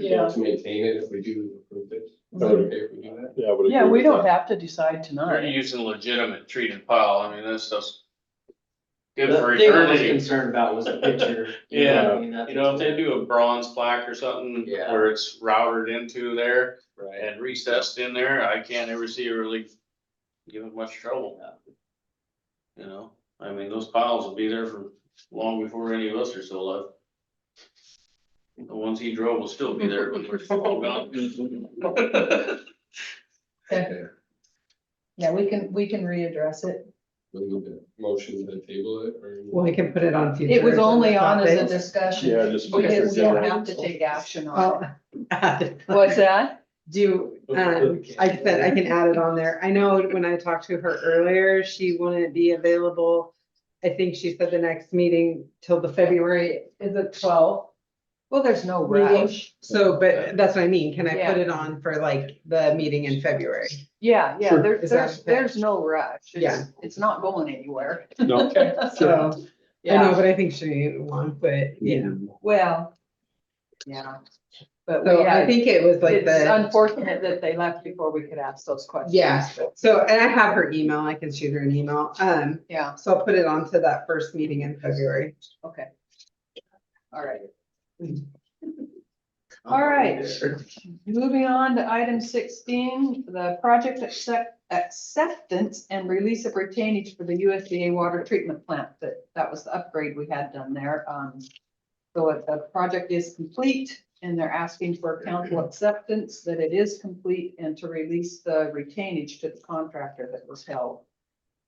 Speaker 4: Yeah.
Speaker 2: to maintain it if we do approve it? Is that okay if we do that?
Speaker 8: Yeah, I would
Speaker 4: Yeah,
Speaker 8: agree
Speaker 4: we
Speaker 8: with
Speaker 4: don't
Speaker 8: that.
Speaker 4: have to decide
Speaker 9: They're
Speaker 4: tonight.
Speaker 9: using legitimate treated pile. I mean, that stuff's good
Speaker 13: The
Speaker 9: for
Speaker 13: thing I was
Speaker 9: eternity.
Speaker 13: concerned about was the picture.
Speaker 9: Yeah,
Speaker 13: I mean, that's-
Speaker 9: you know, if they do a bronze plaque or something
Speaker 13: Yeah.
Speaker 9: where it's routed into there
Speaker 13: Right.
Speaker 9: and recessed in there, I can't ever see it really give it much trouble. You know, I mean, those piles will be there for long before any of us are still alive. The ones he drove will still be there when we're all gone.
Speaker 4: Okay. Yeah, we can readdress it.
Speaker 2: We need a motion to table it or?
Speaker 11: Well, we can put it on future.
Speaker 4: It was only on as a
Speaker 11: topics.
Speaker 4: discussion.
Speaker 8: Yeah, just.
Speaker 4: We don't have to take action on it.
Speaker 11: add.
Speaker 4: What's that?
Speaker 11: I said I can add it on there. I know when I talked to her earlier, she wouldn't be available. I think she said the next meeting till the February, is it 12th?
Speaker 4: Well, there's no
Speaker 11: Meeting.
Speaker 4: rush.
Speaker 11: So, but that's what I mean. Can I
Speaker 4: Yeah.
Speaker 11: put it on for like the meeting in February?
Speaker 4: Yeah,
Speaker 8: Sure.
Speaker 11: Is that okay?
Speaker 4: there's no rush.
Speaker 11: Yeah.
Speaker 4: It's not going anywhere.
Speaker 8: No.
Speaker 11: So, I know,
Speaker 4: Yeah,
Speaker 11: but I think she won, but yeah.
Speaker 4: well, yeah. But
Speaker 11: So
Speaker 4: we
Speaker 11: I
Speaker 4: had,
Speaker 11: think it was like
Speaker 4: it's
Speaker 11: the,
Speaker 4: unfortunate that they left before we could ask those questions.
Speaker 11: yeah. So, and I have her email. I can shoot her an email.
Speaker 4: Yeah,
Speaker 11: So I'll put it on to that first meeting in February.
Speaker 4: okay. All right. All right, moving on to item 16, the project acceptance and release of retainage for the USDA water treatment plant. That was the upgrade we had done there. So the project is complete and they're asking for council acceptance that it is complete and to release the retainage to the contractor that was held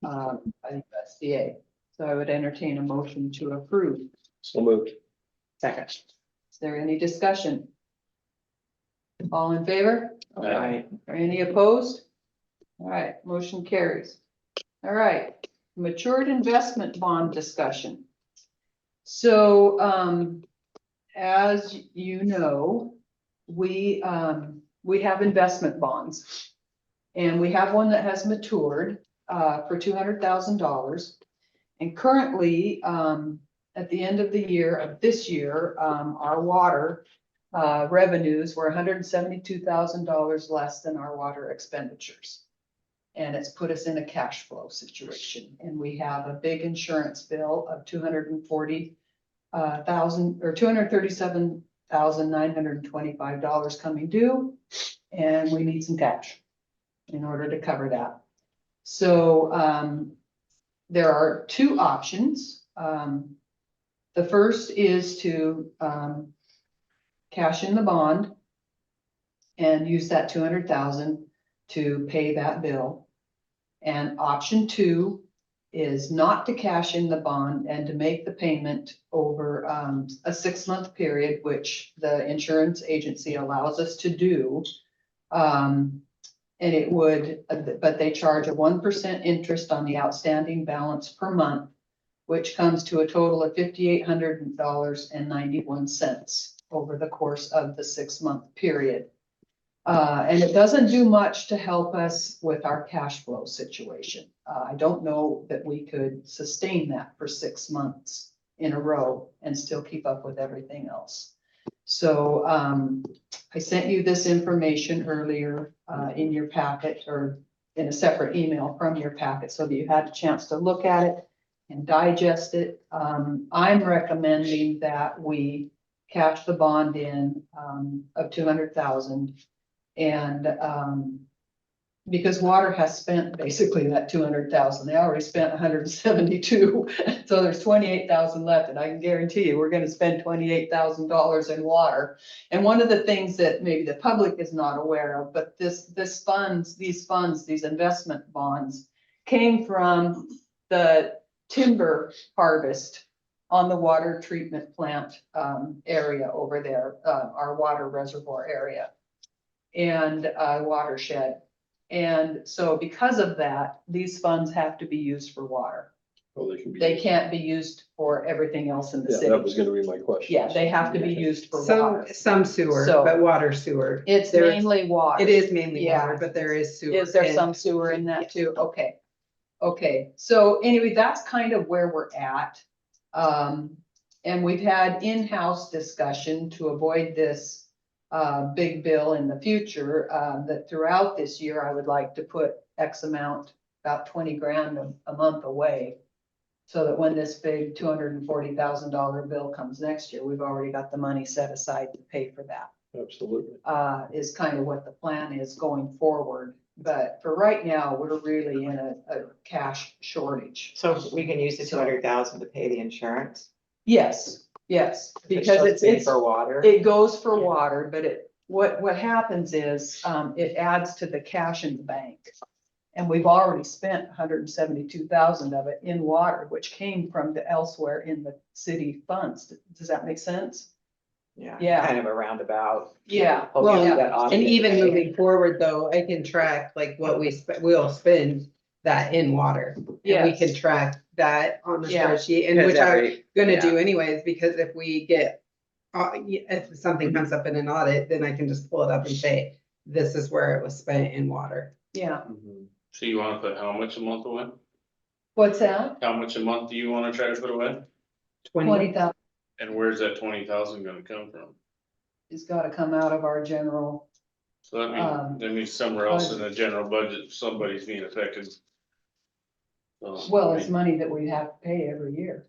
Speaker 4: by the USDA. So I would entertain a motion to approve.
Speaker 8: So moved.
Speaker 3: Second.
Speaker 4: Is there any discussion? All in favor?
Speaker 8: Aye.
Speaker 4: Or any opposed? All right, motion carries. All right, matured investment bond discussion. So, as you know, we have investment bonds. And we have one that has matured, for $200,000. And currently, at the end of the year of this year, our water revenues were $172,000 less than our water expenditures. And it's put us in a cash flow situation. And we have a big insurance bill of $237,925 coming due. And we need some cash in order to cover that. So there are two options. The first is to cash in the bond and use that 200,000 to pay that bill. And option two is not to cash in the bond and to make the payment over a 6-month period, which the insurance agency allows us to do. And it would, but they charge a 1% interest on the outstanding balance per month, which comes to a total of $5,800.91 over the course of the 6-month period. And it doesn't do much to help us with our cash flow situation. I don't know that we could sustain that for 6 months in a row and still keep up with everything else. So I sent you this information earlier in your packet or in a separate email from your packet so that you had a chance to look at it and digest it. I'm recommending that we cash the bond in of 200,000. And because water has spent basically that 200,000, they already spent 172. So there's 28,000 left, and I can guarantee you, we're gonna spend $28,000 in water. And one of the things that maybe the public is not aware of, but these investment bonds came from the timber harvest on the water treatment plant area over there, our water reservoir area and watershed. And so because of that, these funds have to be used for water.
Speaker 8: Oh, they can be.
Speaker 4: They can't be used for everything else in the
Speaker 8: Yeah, that was
Speaker 4: city.
Speaker 8: gonna be my question.
Speaker 4: Yeah, they have to be used for water.
Speaker 11: Some sewer,
Speaker 4: So-
Speaker 11: but water sewer.
Speaker 4: It's
Speaker 11: There-
Speaker 4: mainly water.
Speaker 11: It is mainly
Speaker 4: Yeah.
Speaker 11: water, but there is sewer.
Speaker 4: Is there
Speaker 11: and-
Speaker 4: some sewer in that too? Okay. Okay, so anyway, that's kind of where we're at. And we've had in-house discussion to avoid this big bill in the future, that throughout this year, I would like to put X amount, about 20 grand a month away. So that when this big $240,000 bill comes next year, we've already got the money set aside to pay for that.
Speaker 8: Absolutely.
Speaker 4: Is kind of what the plan is going forward. But for right now, we're really in a cash shortage.
Speaker 3: So we can use the 200,000 to pay the insurance?
Speaker 4: Yes, yes, because
Speaker 3: just paid
Speaker 4: it's,
Speaker 3: for water.
Speaker 4: it goes for water, but what happens is, it adds to the cash in the bank. And we've already spent 172,000 of it in water, which came from the elsewhere in the city funds. Does that make sense? Yeah.
Speaker 3: Kind of a roundabout.
Speaker 4: Yeah.
Speaker 3: Hopefully
Speaker 11: Well,
Speaker 3: that
Speaker 11: And
Speaker 3: audited
Speaker 11: even
Speaker 3: today.
Speaker 11: moving forward though, I can track like what we'll spend that in water. And we
Speaker 4: Yes.
Speaker 11: can track that on the
Speaker 4: Yeah.
Speaker 11: spreadsheet, and
Speaker 3: Because
Speaker 11: which I'm
Speaker 3: every-
Speaker 11: gonna
Speaker 3: yeah.
Speaker 11: do anyways, because if we get, if something comes up in an audit, then I can just pull it up and say, this is where it was spent in water.
Speaker 4: Yeah.
Speaker 9: So you wanna put how much a month away?
Speaker 4: What's that?
Speaker 9: How much a month do you wanna try to put away?
Speaker 4: 20,000
Speaker 9: And where's that 20,000 gonna come from?
Speaker 4: has got to come out of our general.
Speaker 9: So that means somewhere else in the general budget, somebody's being affected. So,
Speaker 4: Well,
Speaker 9: I
Speaker 4: it's
Speaker 9: mean,
Speaker 4: money that we have to pay every year.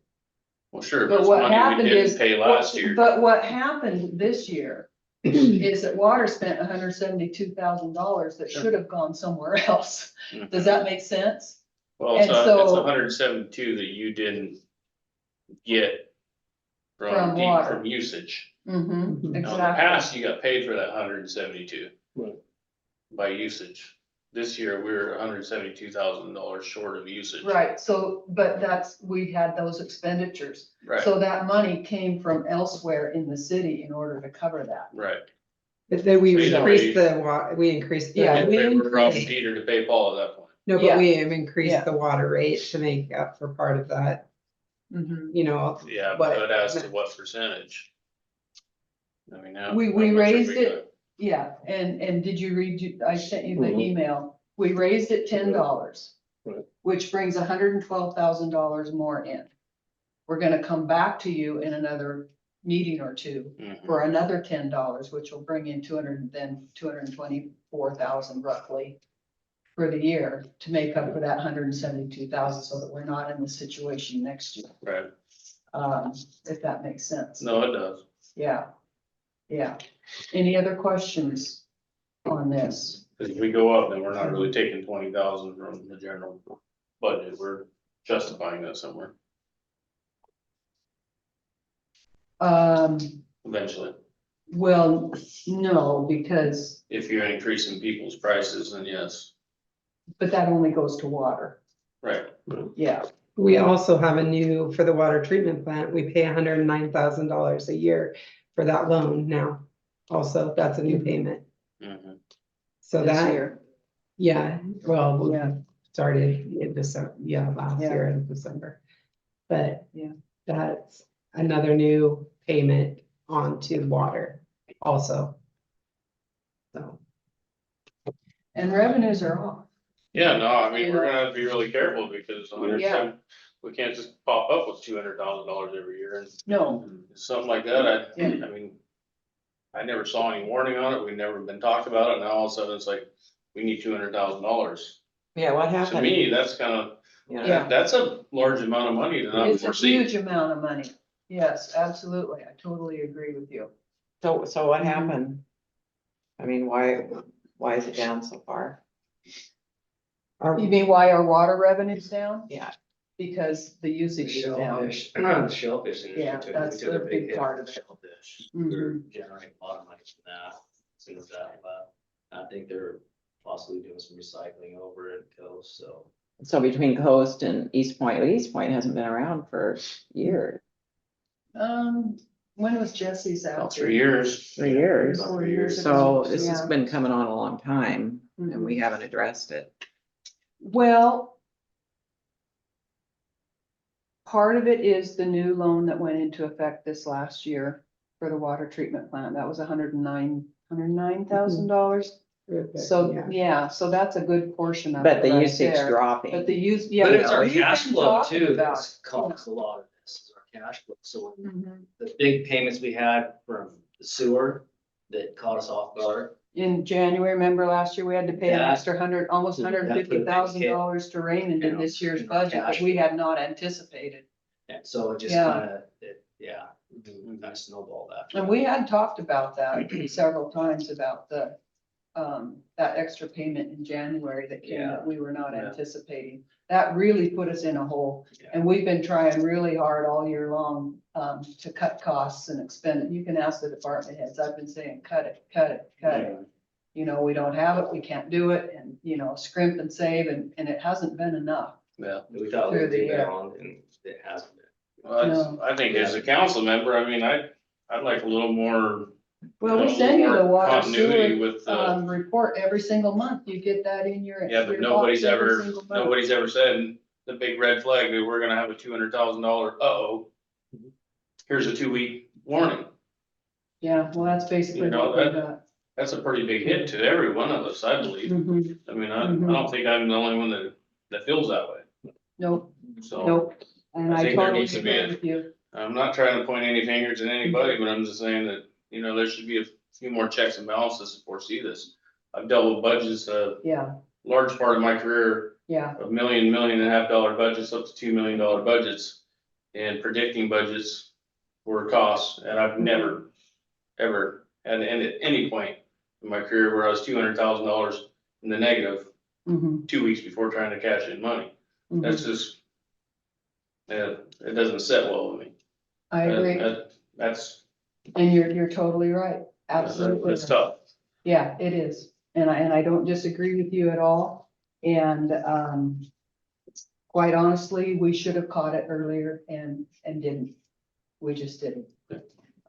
Speaker 9: well, sure,
Speaker 4: But
Speaker 9: but it's
Speaker 4: what
Speaker 9: money we
Speaker 4: happened is.
Speaker 9: didn't pay last year.
Speaker 4: But what happened this year is that water spent $172,000 that should have gone somewhere else. Does that make sense?
Speaker 9: Well,
Speaker 4: and
Speaker 9: it's
Speaker 4: so-
Speaker 9: 172 that you didn't get
Speaker 4: From
Speaker 9: from
Speaker 4: water.
Speaker 9: from usage.
Speaker 4: Mm-hmm,
Speaker 9: Now, in the
Speaker 4: exactly.
Speaker 9: past, you got paid for that 172
Speaker 8: Right.
Speaker 9: by usage. This year, we're $172,000 short of usage.
Speaker 4: Right, so, but we had those expenditures.
Speaker 9: Right,
Speaker 4: So that money came from elsewhere in the city in order to cover that.
Speaker 9: right.
Speaker 11: But then we
Speaker 9: So either
Speaker 11: increased
Speaker 9: way-
Speaker 11: we increased the.
Speaker 4: Yeah, we
Speaker 9: We're robbing
Speaker 11: increased-
Speaker 9: Peter to pay Paul at that point.
Speaker 11: No,
Speaker 4: Yeah.
Speaker 11: but we have
Speaker 4: Yeah.
Speaker 11: increased the water rate to make up for part of that,
Speaker 4: Mhm.
Speaker 11: you know.
Speaker 9: Yeah,
Speaker 11: But-
Speaker 9: but as to what percentage? I mean, now.
Speaker 4: We
Speaker 9: how much are
Speaker 4: raised
Speaker 9: we
Speaker 4: it.
Speaker 9: gonna-
Speaker 4: Yeah, and did you read, I sent you the
Speaker 8: Mhm.
Speaker 4: email, we raised it $10.
Speaker 8: Right.
Speaker 4: Which brings $112,000 more in. We're gonna come back to you in another meeting or two
Speaker 9: Mhm.
Speaker 4: for another $10, which will bring in 224,000 roughly. For the year to make up for that 172,000, so that we're not in the situation next year,
Speaker 9: Right,
Speaker 4: if that makes sense.
Speaker 9: no, it does.
Speaker 4: Yeah, yeah. Any other questions on this?
Speaker 9: Cause if we go up, then we're not really taking 20,000 from the general budget, we're justifying that somewhere
Speaker 4: Um,
Speaker 9: eventually.
Speaker 4: well, no, because,
Speaker 9: If you're increasing people's prices, then yes,
Speaker 4: but that only goes to water,
Speaker 9: right,
Speaker 4: yeah.
Speaker 11: We also have a new, for the water treatment plant, we pay $109,000 a year for that loan now. Also, that's a new payment.
Speaker 9: mhm,
Speaker 11: So
Speaker 4: This
Speaker 11: that,
Speaker 4: year.
Speaker 11: yeah, well, we
Speaker 4: Yeah.
Speaker 11: started in December, last
Speaker 4: Yeah.
Speaker 11: year in December. But
Speaker 4: Yeah.
Speaker 11: that's another new payment onto water also. So,
Speaker 4: And revenues are off.
Speaker 9: yeah, no, I mean, we're gonna have to be really careful because
Speaker 4: Yeah.
Speaker 9: we can't just pop up with $200,000 every year and
Speaker 4: No,
Speaker 9: something like that, I mean. I never saw any warning on it, we've never been talked about it, now all of a sudden it's like, we need $200,000.
Speaker 3: Yeah, what
Speaker 9: To
Speaker 3: happened?
Speaker 9: me, that's kinda,
Speaker 4: Yeah.
Speaker 9: that's a large amount of money to not
Speaker 4: it's a
Speaker 9: foresee.
Speaker 4: huge amount of money. Yes, absolutely. I totally agree with you.
Speaker 3: So what
Speaker 4: Mhm.
Speaker 3: happened? I mean, why is it down so far?
Speaker 4: You mean why our water revenue's down?
Speaker 3: Yeah.
Speaker 4: Because the usage is down.
Speaker 13: The shellfish
Speaker 4: Yeah,
Speaker 13: industry,
Speaker 4: that's
Speaker 13: we took a
Speaker 4: the
Speaker 13: big
Speaker 4: big
Speaker 13: hit
Speaker 4: part
Speaker 13: on
Speaker 4: of it.
Speaker 13: shellfish. We're
Speaker 4: Mhm.
Speaker 13: generating a lot of money from that, as soon as that left. I think they're possibly doing some recycling over at Coast, so.
Speaker 3: So between Coast and East Point, well, East Point hasn't been around for years,
Speaker 4: When was Jesse's out?
Speaker 9: About 3 years.
Speaker 3: 3 years.
Speaker 9: About
Speaker 4: 4
Speaker 9: 3
Speaker 4: years
Speaker 9: years.
Speaker 3: So this has
Speaker 4: Yeah.
Speaker 3: been coming on a long time and we
Speaker 4: Mhm.
Speaker 3: haven't addressed it.
Speaker 4: Well, part of it is the new loan that went into effect this last year for the water treatment plant. That was $109,000. So,
Speaker 11: yeah.
Speaker 4: yeah, so that's a good portion of it
Speaker 3: But the
Speaker 4: right
Speaker 3: usage
Speaker 4: there.
Speaker 3: dropping.
Speaker 4: But the use, yeah.
Speaker 13: But it's our
Speaker 4: we've
Speaker 13: cash
Speaker 4: been
Speaker 13: flow
Speaker 4: talking
Speaker 13: too,
Speaker 4: about
Speaker 13: that's
Speaker 4: it,
Speaker 13: caused a lot of this, is our cash flow, so
Speaker 4: Mhm.
Speaker 13: the big payments we had from the sewer that caught us off guard.
Speaker 4: In January, remember last year, we had to pay an
Speaker 13: That-
Speaker 4: extra almost
Speaker 13: that put a big
Speaker 4: $150,000 to Raymond in this year's
Speaker 13: in our
Speaker 4: budget that
Speaker 13: cash
Speaker 4: we
Speaker 13: flow.
Speaker 4: had not anticipated.
Speaker 13: And so it just
Speaker 4: Yeah.
Speaker 13: kinda, kind of snowballed after.
Speaker 4: And we had talked about that several times about that extra payment in January that came that we were not
Speaker 13: Yeah.
Speaker 4: anticipating. That really put us in a hole.
Speaker 13: Yeah.
Speaker 4: And we've been trying really hard all year long, to cut costs and expend it. You can ask the department heads. I've been saying, cut it, cut it, cut it. You know, we don't have it, we can't do it, and, scrimp and save, and it hasn't been enough.
Speaker 9: Yeah,
Speaker 13: We thought
Speaker 4: Through
Speaker 13: we'd
Speaker 4: the
Speaker 13: do
Speaker 4: year.
Speaker 13: better on, and it hasn't been.
Speaker 9: well,
Speaker 4: No.
Speaker 9: I think as a council member, I mean, I I'd like a little more.
Speaker 4: Well, we
Speaker 9: a little
Speaker 4: send you the
Speaker 9: more
Speaker 4: water
Speaker 9: continuity
Speaker 4: sewer,
Speaker 9: with the.
Speaker 4: report every single month. You get that in your.
Speaker 9: Yeah, but
Speaker 4: your
Speaker 9: nobody's
Speaker 4: box every
Speaker 9: ever,
Speaker 4: single month.
Speaker 9: nobody's ever said the big red flag that we're gonna have a $200,000, here's a 2-week warning.
Speaker 4: Yeah, well, that's basically
Speaker 9: You know,
Speaker 4: what we got.
Speaker 9: That's a pretty big hit to every one of us, I believe.
Speaker 4: Mhm.
Speaker 9: I mean, I don't think I'm the only one that feels that way,
Speaker 4: Nope,
Speaker 9: so.
Speaker 4: nope. And
Speaker 9: I
Speaker 4: I
Speaker 9: think there
Speaker 4: totally
Speaker 9: needs to be
Speaker 4: agree
Speaker 9: a-
Speaker 4: with you.
Speaker 9: I'm not trying to point any fingers at anybody, but I'm just saying that, you know, there should be a few more checks and balances to foresee this. I've doubled budgets,
Speaker 4: Yeah,
Speaker 9: large part of my career,
Speaker 4: yeah.
Speaker 9: of million and a half dollar budgets up to $2 million budgets. And predicting budgets for costs, and I've never, ever had at any point in my career where I was $200,000 in the negative
Speaker 4: Mhm,
Speaker 9: 2 weeks before trying to cash in money.
Speaker 4: mhm.
Speaker 9: That's just, it doesn't sit well with me.
Speaker 4: I agree.
Speaker 9: That's,
Speaker 4: And you're totally right. Absolutely.
Speaker 9: that's tough.
Speaker 4: Yeah, it is. And I don't disagree with you at all. And, quite honestly, we should have caught it earlier and didn't. We just didn't.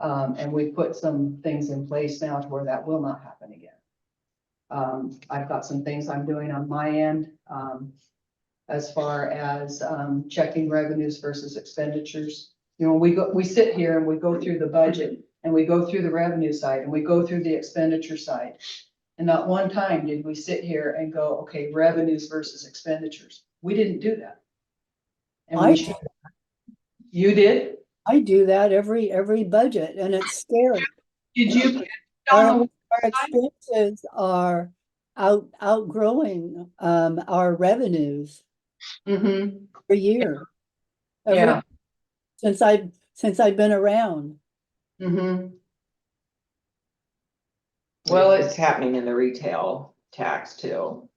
Speaker 4: And we put some things in place now to where that will not happen again. I've got some things I'm doing on my end, as far as, checking revenues versus expenditures. You know, we sit here and we go through the budget and we go through the revenue side and we go through the expenditure side. And not one time did we sit here and go, okay, revenues versus expenditures. We didn't do that. And
Speaker 6: I
Speaker 4: we should. You did?
Speaker 6: I do that every budget, and it's scary.
Speaker 4: Did you?
Speaker 6: Our expenses are outgrowing, our revenues
Speaker 4: Mm-hmm.
Speaker 6: per year.
Speaker 4: Yeah.
Speaker 6: Since I've been around.
Speaker 4: Mm-hmm.
Speaker 3: Well, it's happening in the retail tax too.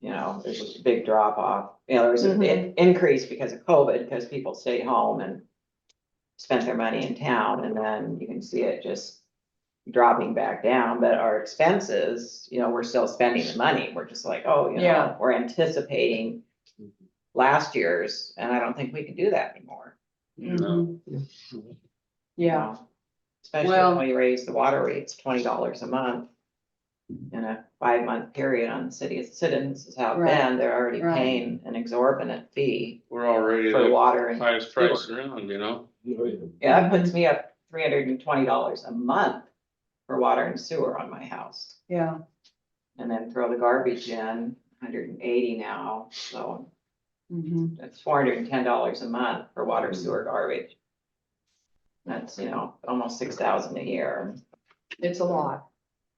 Speaker 3: You know, there's a big drop off. You know, there was an increase because of COVID, because people stayed home and spent their money in town, and then you can see it just dropping back down. But our expenses, you know, we're still spending the money. We're just like, oh, you know,
Speaker 4: Yeah.
Speaker 3: we're anticipating last year's, and I don't think we can do that anymore.
Speaker 4: Mm-hmm. Yeah.
Speaker 3: Especially
Speaker 4: Well-
Speaker 3: when we raise the water rates $20 a month in a 5-month period on the city citizens is how it's
Speaker 4: Right,
Speaker 3: been. They're already
Speaker 4: right.
Speaker 3: paying an exorbitant fee
Speaker 9: We're already
Speaker 3: for
Speaker 9: the
Speaker 3: water and
Speaker 9: highest
Speaker 3: sewer.
Speaker 9: price around, you know?
Speaker 3: Yeah, that puts me up $320 a month for water and sewer on my house.
Speaker 4: Yeah.
Speaker 3: And then throw the garbage in, 180 now, so
Speaker 4: Mm-hmm.
Speaker 3: that's $410 a month for water, sewer, garbage. That's, you know, almost 6,000 a year,
Speaker 4: It's a lot.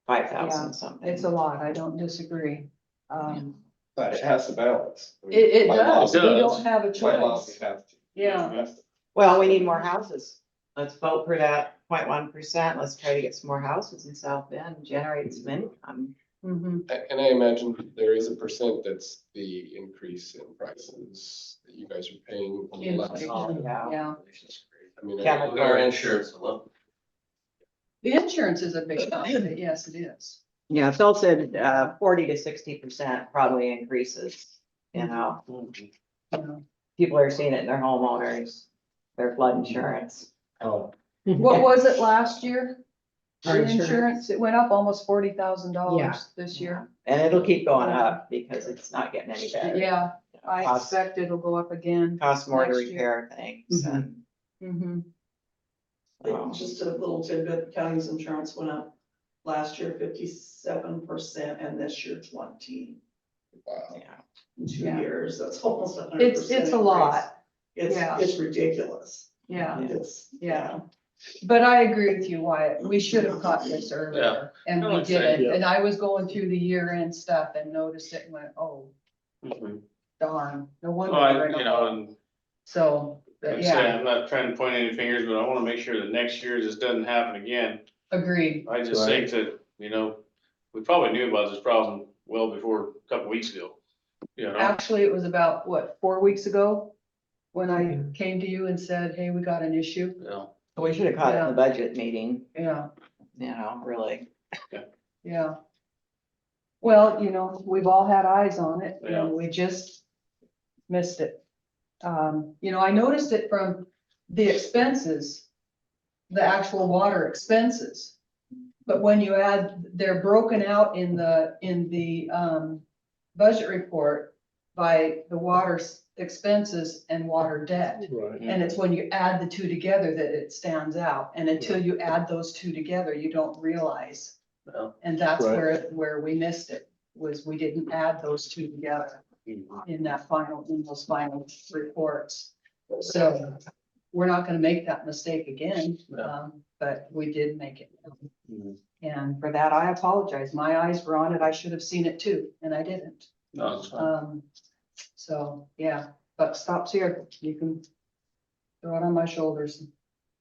Speaker 3: 5,000
Speaker 4: Yeah,
Speaker 3: something.
Speaker 4: It's a lot. I don't disagree.
Speaker 2: But it has to balance.
Speaker 4: It
Speaker 2: By law,
Speaker 4: does. We
Speaker 9: does.
Speaker 4: don't have a
Speaker 2: By law, we
Speaker 4: choice.
Speaker 2: have to.
Speaker 4: Yeah.
Speaker 3: Well, we need more houses. Let's vote for that 0.1%. Let's try to get some more houses in South Bend and generate some income.
Speaker 4: Mm-hmm.
Speaker 2: And I imagine there is a percent that's the increase in prices that you guys are paying. on the last-
Speaker 4: Inflation.
Speaker 3: Yeah.
Speaker 4: Yeah.
Speaker 2: I mean,
Speaker 3: Yeah.
Speaker 12: Look at our insurance alone.
Speaker 4: The insurance is a big part of it. Yes, it is.
Speaker 3: Yeah, Phil said 40 to 60% probably increases, you know.
Speaker 4: Yeah.
Speaker 3: People are seeing it in their homeowners, their flood insurance.
Speaker 2: oh,
Speaker 4: What was it last year?
Speaker 11: Our
Speaker 4: The
Speaker 11: insurance.
Speaker 4: insurance, it went up almost $40,000
Speaker 11: Yeah.
Speaker 4: this year.
Speaker 3: And it'll keep going up because it's not getting any better.
Speaker 4: Yeah,
Speaker 3: You know,
Speaker 4: I
Speaker 3: costs-
Speaker 4: expect it'll go up again.
Speaker 3: Costs more to
Speaker 4: next year.
Speaker 3: repair things and.
Speaker 4: Mm-hmm.
Speaker 7: Just a little tidbit, county's insurance went up last year 57% and this year 20.
Speaker 2: wow.
Speaker 3: Yeah.
Speaker 7: In 2
Speaker 4: Yeah.
Speaker 7: years, that's almost 100%.
Speaker 4: It's a
Speaker 7: increase.
Speaker 4: lot. Yeah.
Speaker 7: It's ridiculous.
Speaker 4: Yeah,
Speaker 7: It's,
Speaker 4: yeah. But I agree with you, Wyatt. We should have caught this earlier and
Speaker 9: I
Speaker 4: we
Speaker 9: would say,
Speaker 4: didn't.
Speaker 8: yeah.
Speaker 4: And I was going through the year end stuff and noticed it and went, oh,
Speaker 9: Mhm.
Speaker 4: darn, no wonder.
Speaker 9: Well,
Speaker 4: we're in a
Speaker 9: you know,
Speaker 4: hole.
Speaker 9: and
Speaker 4: So,
Speaker 9: like I
Speaker 4: but
Speaker 9: say,
Speaker 4: yeah,
Speaker 9: I'm not trying to point any fingers, but I wanna make sure that next year this doesn't happen again.
Speaker 4: agreed.
Speaker 9: I just think that, you know, we probably knew about this problem well before a couple weeks ago. You know,
Speaker 4: Actually, it was about, what, 4 weeks ago? When I came to you and said, hey, we got an issue.
Speaker 9: you know,
Speaker 3: We should have caught it in
Speaker 4: Yeah.
Speaker 3: the budget meeting,
Speaker 4: Yeah,
Speaker 3: you know, really.
Speaker 4: yeah. Well, you know, we've all had eyes on it
Speaker 9: Yeah.
Speaker 4: and we just missed it. You know, I noticed it from the expenses. the actual water expenses. But when you add, they're broken out in the budget report by the water expenses and water debt.
Speaker 8: Right.
Speaker 4: And it's when you add the two together that it stands out. And until you add those two together, you don't realize.
Speaker 9: Well.
Speaker 4: And that's
Speaker 8: Right.
Speaker 4: where we missed it, was we didn't add those two together in those final reports. So we're not gonna make that mistake again, but we did make it.
Speaker 9: Mhm.
Speaker 4: And for that, I apologize. My eyes were on it. I should have seen it too, and I didn't.
Speaker 9: No, it's fine.
Speaker 4: So, yeah, but stops here. You can throw it on my shoulders.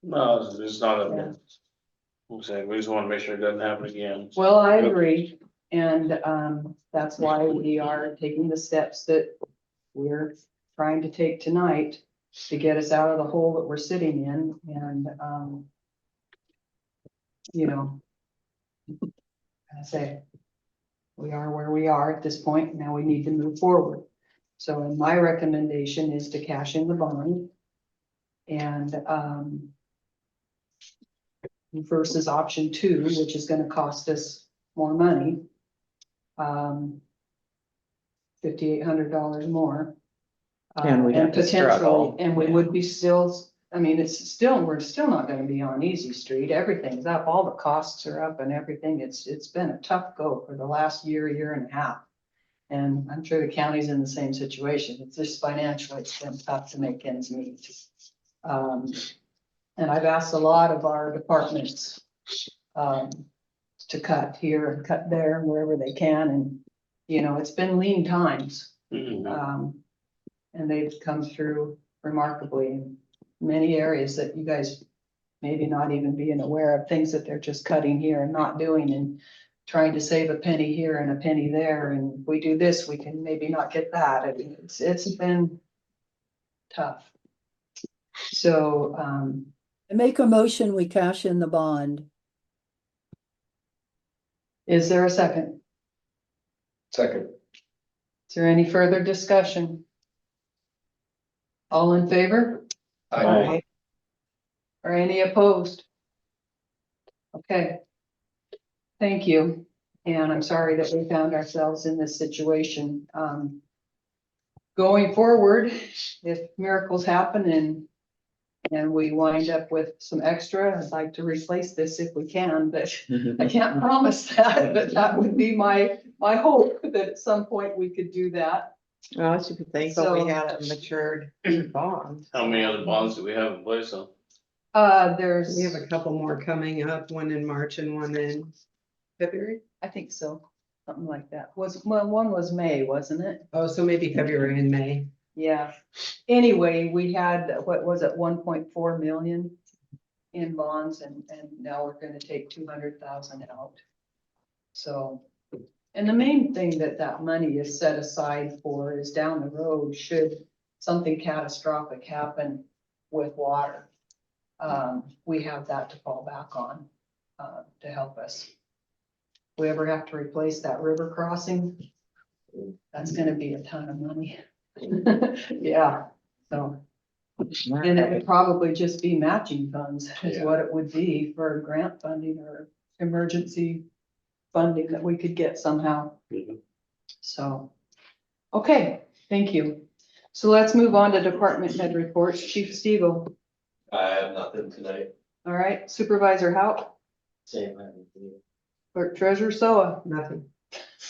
Speaker 9: No, it's not
Speaker 4: Yeah.
Speaker 9: a, I'm saying, we just wanna make sure it doesn't happen again.
Speaker 4: Well, I agree. And, that's why we are taking the steps that we're trying to take tonight to get us out of the hole that we're sitting in and, you know, I say, we are where we are at this point. Now we need to move forward. So my recommendation is to cash in the bond. And, versus option 2, which is gonna cost us more money. $5,800 more.
Speaker 3: And we'd have to
Speaker 4: potentially,
Speaker 3: struggle.
Speaker 4: and we
Speaker 3: Yeah.
Speaker 4: would be still, I mean, we're still not gonna be on easy street. Everything's up, all the costs are up and everything. It's been a tough go for the last year and a half. And I'm sure the county's in the same situation. It's just financially, it's been tough to make ends meet. And I've asked a lot of our departments, to cut here and cut there and wherever they can. And, you know, it's been lean times.
Speaker 9: Mhm.
Speaker 4: And they've come through remarkably in many areas that you guys maybe not even being aware of, things that they're just cutting here and not doing and trying to save a penny here and a penny there. And if we do this, we can maybe not get that. I mean, it's been tough. So,
Speaker 6: I make a motion, we cash in the bond.
Speaker 4: is there a second?
Speaker 2: Second.
Speaker 4: Is there any further discussion? All in favor?
Speaker 8: Aye.
Speaker 4: Or any opposed? Okay. Thank you. And I'm sorry that we found ourselves in this situation. Going forward, if miracles happen and we wind up with some extra, I'd like to replace this if we can, but I can't promise that, but that would be my hope that at some point we could do that.
Speaker 3: Well, you could think, but
Speaker 4: So-
Speaker 3: we had a matured bond.
Speaker 9: How many other bonds do we have in place though?
Speaker 4: There's.
Speaker 11: We have a couple more coming up, one in March and one in February.
Speaker 4: I think so, something like that. One was May, wasn't it?
Speaker 11: Oh, so maybe February and May.
Speaker 4: Yeah. Anyway, we had, what was it, 1.4 million in bonds and now we're gonna take 200,000 out. So, and the main thing that money is set aside for is down the road, should something catastrophic happen with water. We have that to fall back on, to help us. If we ever have to replace that river crossing, that's gonna be a ton of money. Yeah, so, and it would probably just be matching funds is
Speaker 2: Yeah.
Speaker 4: what it would be for grant funding or emergency funding that we could get somehow.
Speaker 9: Mhm.
Speaker 4: So, okay, thank you. So let's move on to department head reports. Chief Stevel,
Speaker 12: I have nothing tonight.
Speaker 4: all right, Supervisor Haupt,
Speaker 13: Same.
Speaker 4: Clerk Treasurer Soa.
Speaker 11: Nothing.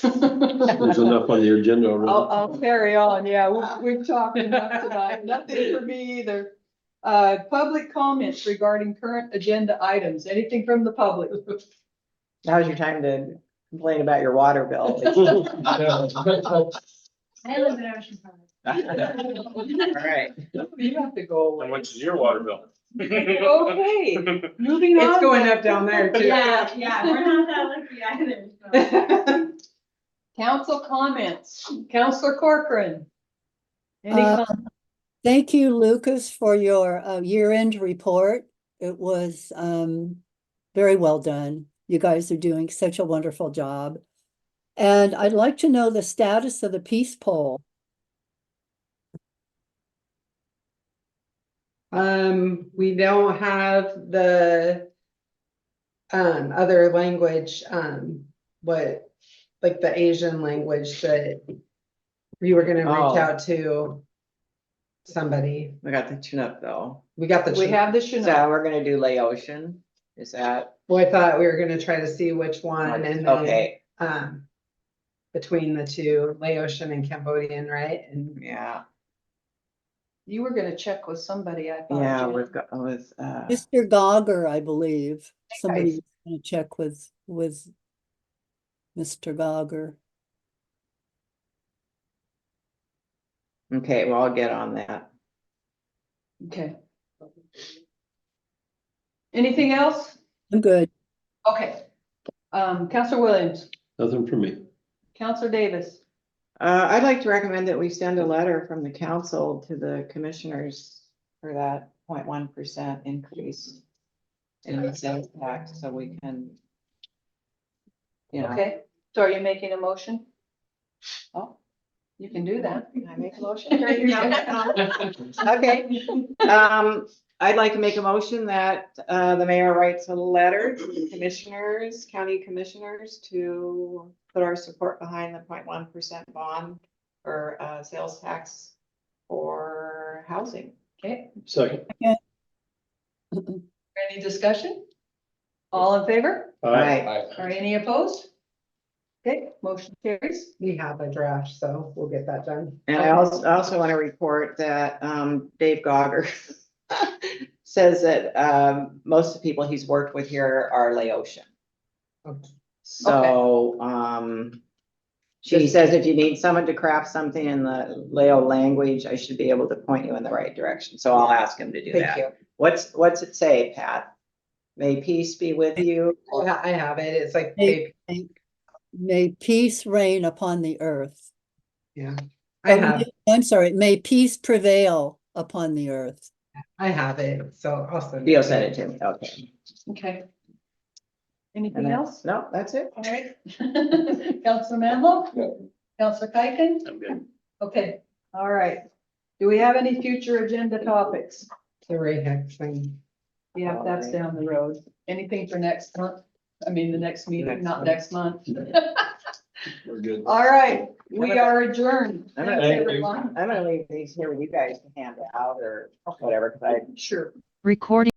Speaker 8: There's enough on your agenda already.
Speaker 4: I'll carry on, yeah, we've talked enough tonight, nothing for me either. Public comments regarding current agenda items, anything from the public?
Speaker 3: Now's your time to complain about your water bill.
Speaker 5: I live in Ocean Park.
Speaker 3: All right.
Speaker 4: You have to go
Speaker 9: How
Speaker 4: away.
Speaker 9: much is your water bill?
Speaker 4: Okay, moving on.
Speaker 11: It's going up down there too.
Speaker 5: Yeah, we're not that lucky either. so.
Speaker 4: Council comments, Counselor Corcoran. Any
Speaker 6: Uh,
Speaker 4: comments?
Speaker 6: Thank you, Lucas, for your year-end report. It was very well done. You guys are doing such a wonderful job. And I'd like to know the status of the peace poll.
Speaker 11: We don't have the other language, what, like the Asian language that you were gonna reach
Speaker 3: Oh.
Speaker 11: out to somebody.
Speaker 3: We got the Chinook though.
Speaker 11: We got the.
Speaker 4: We have the
Speaker 3: So
Speaker 4: Chinook.
Speaker 3: we're gonna do Laotian. Is that?
Speaker 11: Well, I thought we were gonna try to see which one and then,
Speaker 3: Okay,
Speaker 11: between the two, Laotian and Cambodian, right? And
Speaker 3: yeah,
Speaker 4: You were gonna check with somebody, I thought.
Speaker 3: yeah,
Speaker 4: Jen.
Speaker 3: we've got with,
Speaker 6: Mr. Gauger, I believe, somebody
Speaker 11: Nice.
Speaker 6: was gonna check with Mr. Gauger.
Speaker 3: okay, well, I'll get on that.
Speaker 4: Okay. Anything else?
Speaker 6: I'm good.
Speaker 4: Okay. Counselor Williams,
Speaker 8: Nothing for me.
Speaker 4: Counselor Davis,
Speaker 3: I'd like to recommend that we send a letter from the council to the commissioners for that 0.1% increase in the sales tax, so we can, you know.
Speaker 4: okay, so are you making a motion? Oh, you can do that.
Speaker 3: Can I make a motion? Okay, I'd like to make a motion that, the mayor writes a letter to the commissioners, county commissioners, to put our support behind the 0.1% bond for, sales tax for housing.
Speaker 4: Okay,
Speaker 8: Second.
Speaker 4: any discussion? All in favor?
Speaker 3: Right.
Speaker 4: Are any opposed? Okay, motion carries.
Speaker 11: we have a draft, so we'll get that done.
Speaker 3: And I also want to report that, Dave Gauger says that, most of the people he's worked with here are Laotian.
Speaker 11: Okay.
Speaker 3: So, she says if you need someone to craft something in the Lao language, I should be able to point you in the right direction. So I'll ask him to do
Speaker 11: Thank
Speaker 3: that.
Speaker 11: you.
Speaker 3: What's it say, Pat? May peace be with you.
Speaker 11: I have it. It's like,
Speaker 6: May, may peace reign upon the earth.
Speaker 11: yeah, I have,
Speaker 6: I'm sorry, may peace prevail upon the earth.
Speaker 11: I have it, so I'll send it.
Speaker 3: You'll send it to me, okay.
Speaker 4: Okay.
Speaker 3: And
Speaker 4: Anything
Speaker 3: then-
Speaker 4: else?
Speaker 3: No, that's it.
Speaker 4: All right. Counselor Manlow?
Speaker 2: No.
Speaker 4: Counselor Kyken?
Speaker 9: I'm good.
Speaker 4: Okay, all right. Do we have any future agenda topics?
Speaker 11: The Rayhex thing.
Speaker 4: Yeah, that's down the road. Anything for next month? I mean, the next meeting,
Speaker 3: Next
Speaker 4: not
Speaker 3: month.
Speaker 4: next month.
Speaker 8: We're good.
Speaker 4: All right, we are adjourned.
Speaker 3: I'm
Speaker 4: Thanks,
Speaker 3: gonna-
Speaker 4: everyone.
Speaker 3: I'm gonna leave these here with you guys to hand out or whatever, because I
Speaker 4: Sure.
Speaker 14: Recording